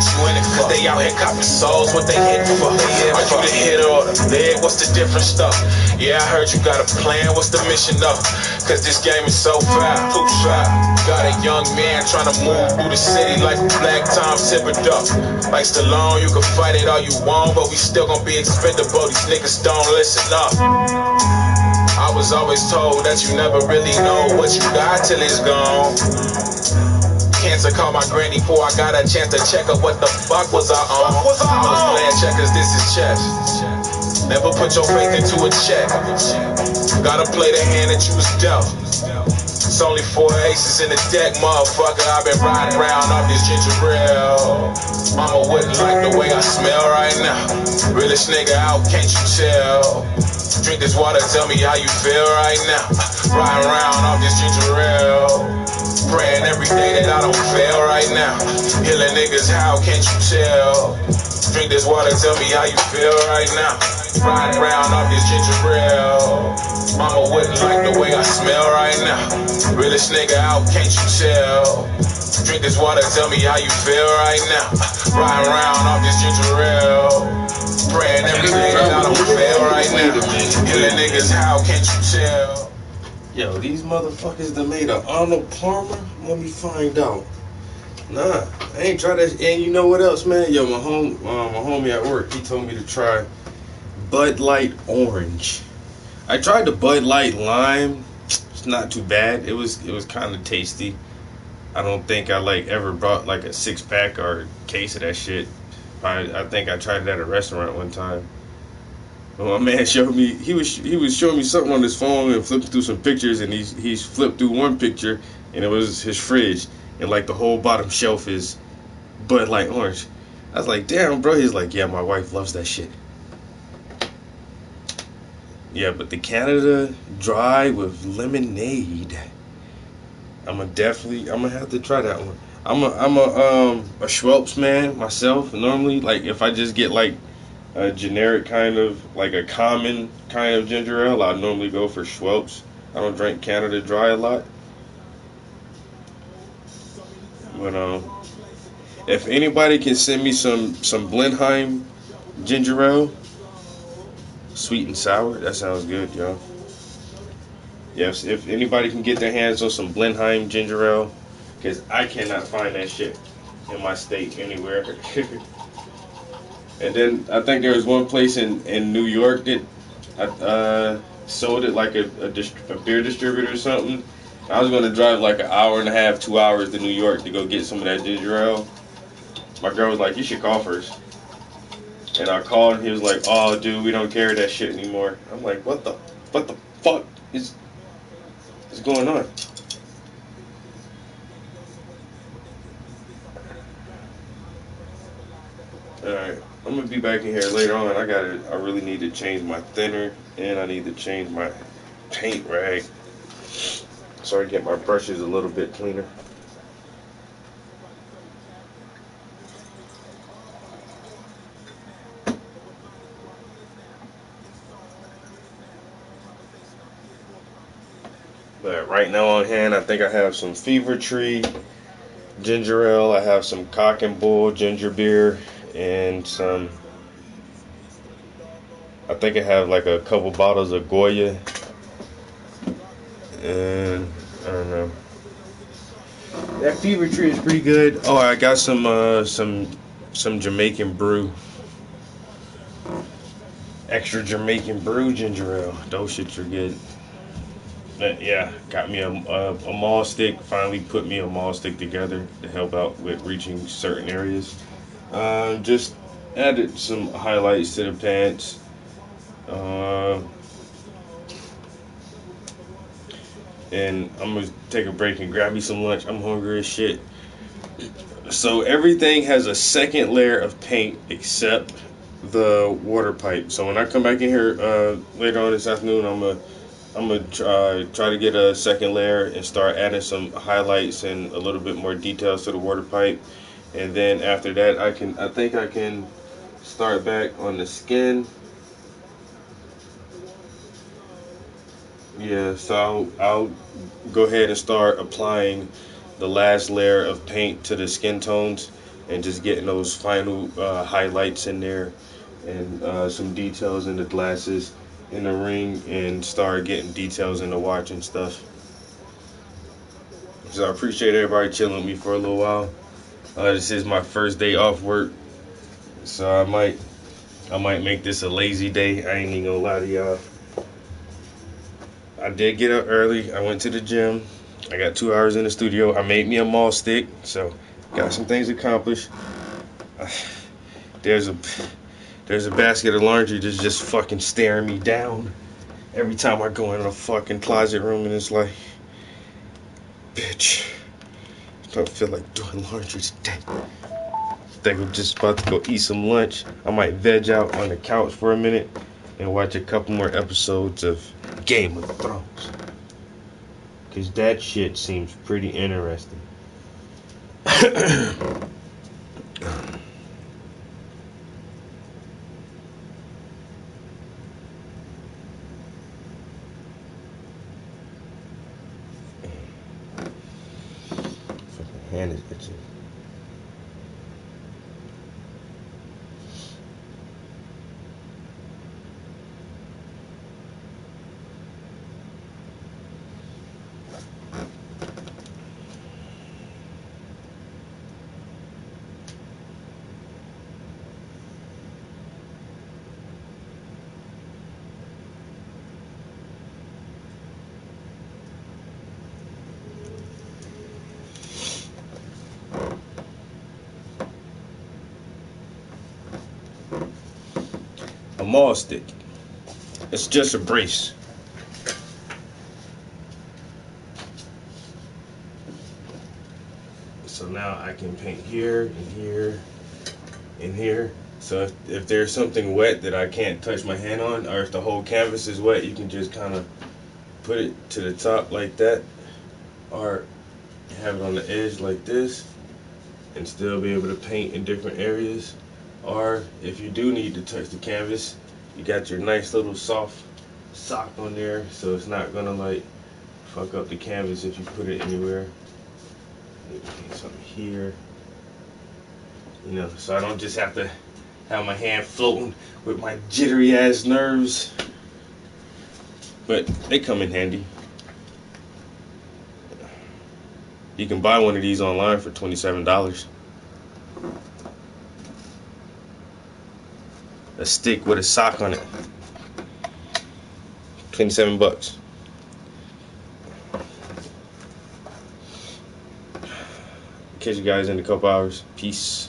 Cause they out here copping souls, what they hitting for? Are you the hitter or the leg? What's the different stuff? Yeah, I heard you got a plan, what's the mission of? Cause this game is so foul, too foul. Got a young man tryna move through the city like Black Tom Thibodeau. Like Stallone, you can fight it all you want, but we still gon' be expendable. These niggas don't listen up. I was always told that you never really know what you got till it's gone. Cancer called my granny before I got a chance to check up what the fuck was I on. I was playing checkers, this is chess. Never put your faith into a check. Gotta play the hand that you was dealt. It's only 4 aces in the deck, motherfucker. I've been riding around off this ginger ale. Mama wouldn't like the way I smell right now. Realest nigga out, can't you tell? Drink this water, tell me how you feel right now. Riding around off this ginger ale. Praying every day that I don't fail right now. Healing niggas, how can't you tell? Drink this water, tell me how you feel right now. Riding around off this ginger ale. Mama wouldn't like the way I smell right now. Realest nigga out, can't you tell? Drink this water, tell me how you feel right now. Riding around off this ginger ale. Praying every day that I don't fail right now. Healing niggas, how can't you tell? Yo, these motherfuckers that made an Arnold Palmer? Let me find out. Nah, I ain't tried that. And you know what else, man? Yo, my homie at work, he told me to try Bud Light Orange. I tried the Bud Light Lime. It's not too bad. It was kind of tasty. I don't think I ever bought like a 6-pack or a case of that shit. I think I tried it at a restaurant one time. Well, my man showed me, he was showing me something on his phone and flipping through some pictures, and he's flipped through one picture and it was his fridge, and like the whole bottom shelf is Bud Light Orange. I was like, damn, bro. He's like, yeah, my wife loves that shit. Yeah, but the Canada Dry with lemonade, I'm gonna have to try that one. I'm a Schweppes man myself. Normally, like if I just get like a generic kind of, like a common kind of ginger ale, I normally go for Schweppes. I don't drink Canada Dry a lot. But if anybody can send me some Blenheim ginger ale, sweet and sour, that sounds good, yo. Yes, if anybody can get their hands on some Blenheim ginger ale, because I cannot find that shit in my state anywhere. And then I think there was one place in New York that sold it, like a beer distributor or something. I was going to drive like an hour and a half, 2 hours to New York to go get some of that ginger ale. My girl was like, you should call first. And I called and he was like, oh dude, we don't carry that shit anymore. I'm like, what the fuck is going on? Alright, I'm gonna be back in here later on. I really need to change my thinner, and I need to change my paint rag, so I get my brushes a little bit cleaner. But right now on hand, I think I have some Fever Tree ginger ale. I have some Cock and Bull ginger beer, and some, I think I have like a couple bottles of Goya, and I don't know. That Fever Tree is pretty good. Oh, I got some Jamaican Brew, extra Jamaican Brew ginger ale. Those shits are good. But yeah, got me a mall stick. Finally put me a mall stick together to help out with reaching certain areas. Just added some highlights to the pants. And I'm gonna take a break and grab me some lunch. I'm hungry as shit. So everything has a second layer of paint except the water pipe. So when I come back in here later on this afternoon, I'm gonna try to get a second layer and start adding some highlights and a little bit more details to the water pipe. And then after that, I think I can start back on the skin. Yeah, so I'll go ahead and start applying the last layer of paint to the skin tones and just getting those final highlights in there and some details in the glasses, in the ring, and start getting details in the watch and stuff. So I appreciate everybody chilling with me for a little while. This is my first day off work, so I might make this a lazy day. I ain't even gonna lie to y'all. I did get up early. I went to the gym. I got 2 hours in the studio. I made me a mall stick, so got some things accomplished. There's a basket of laundry that's just fucking staring me down every time I go in a fucking closet room, and it's like, bitch, I don't feel like doing laundry today. I think I'm just about to go eat some lunch. I might veg out on the couch for a minute and watch a couple more episodes of Game of Thrones, cause that shit seems pretty interesting. Fucking hand is itching. A mall stick. It's just a brace. So now I can paint here and here and here. So if there's something wet that I can't touch my hand on, or if the whole canvas is wet, you can just kind of put it to the top like that, or have it on the edge like this, and still be able to paint in different areas. Or if you do need to touch the canvas, you got your nice little soft sock on there, so it's not gonna like fuck up the canvas if you put it anywhere. Maybe paint something here, you know, so I don't just have to have my hand floating with my jittery ass nerves. But they come in handy. You can buy one of these online for $27. A stick with a sock on it. 27 bucks. Catch you guys in a couple hours. Peace.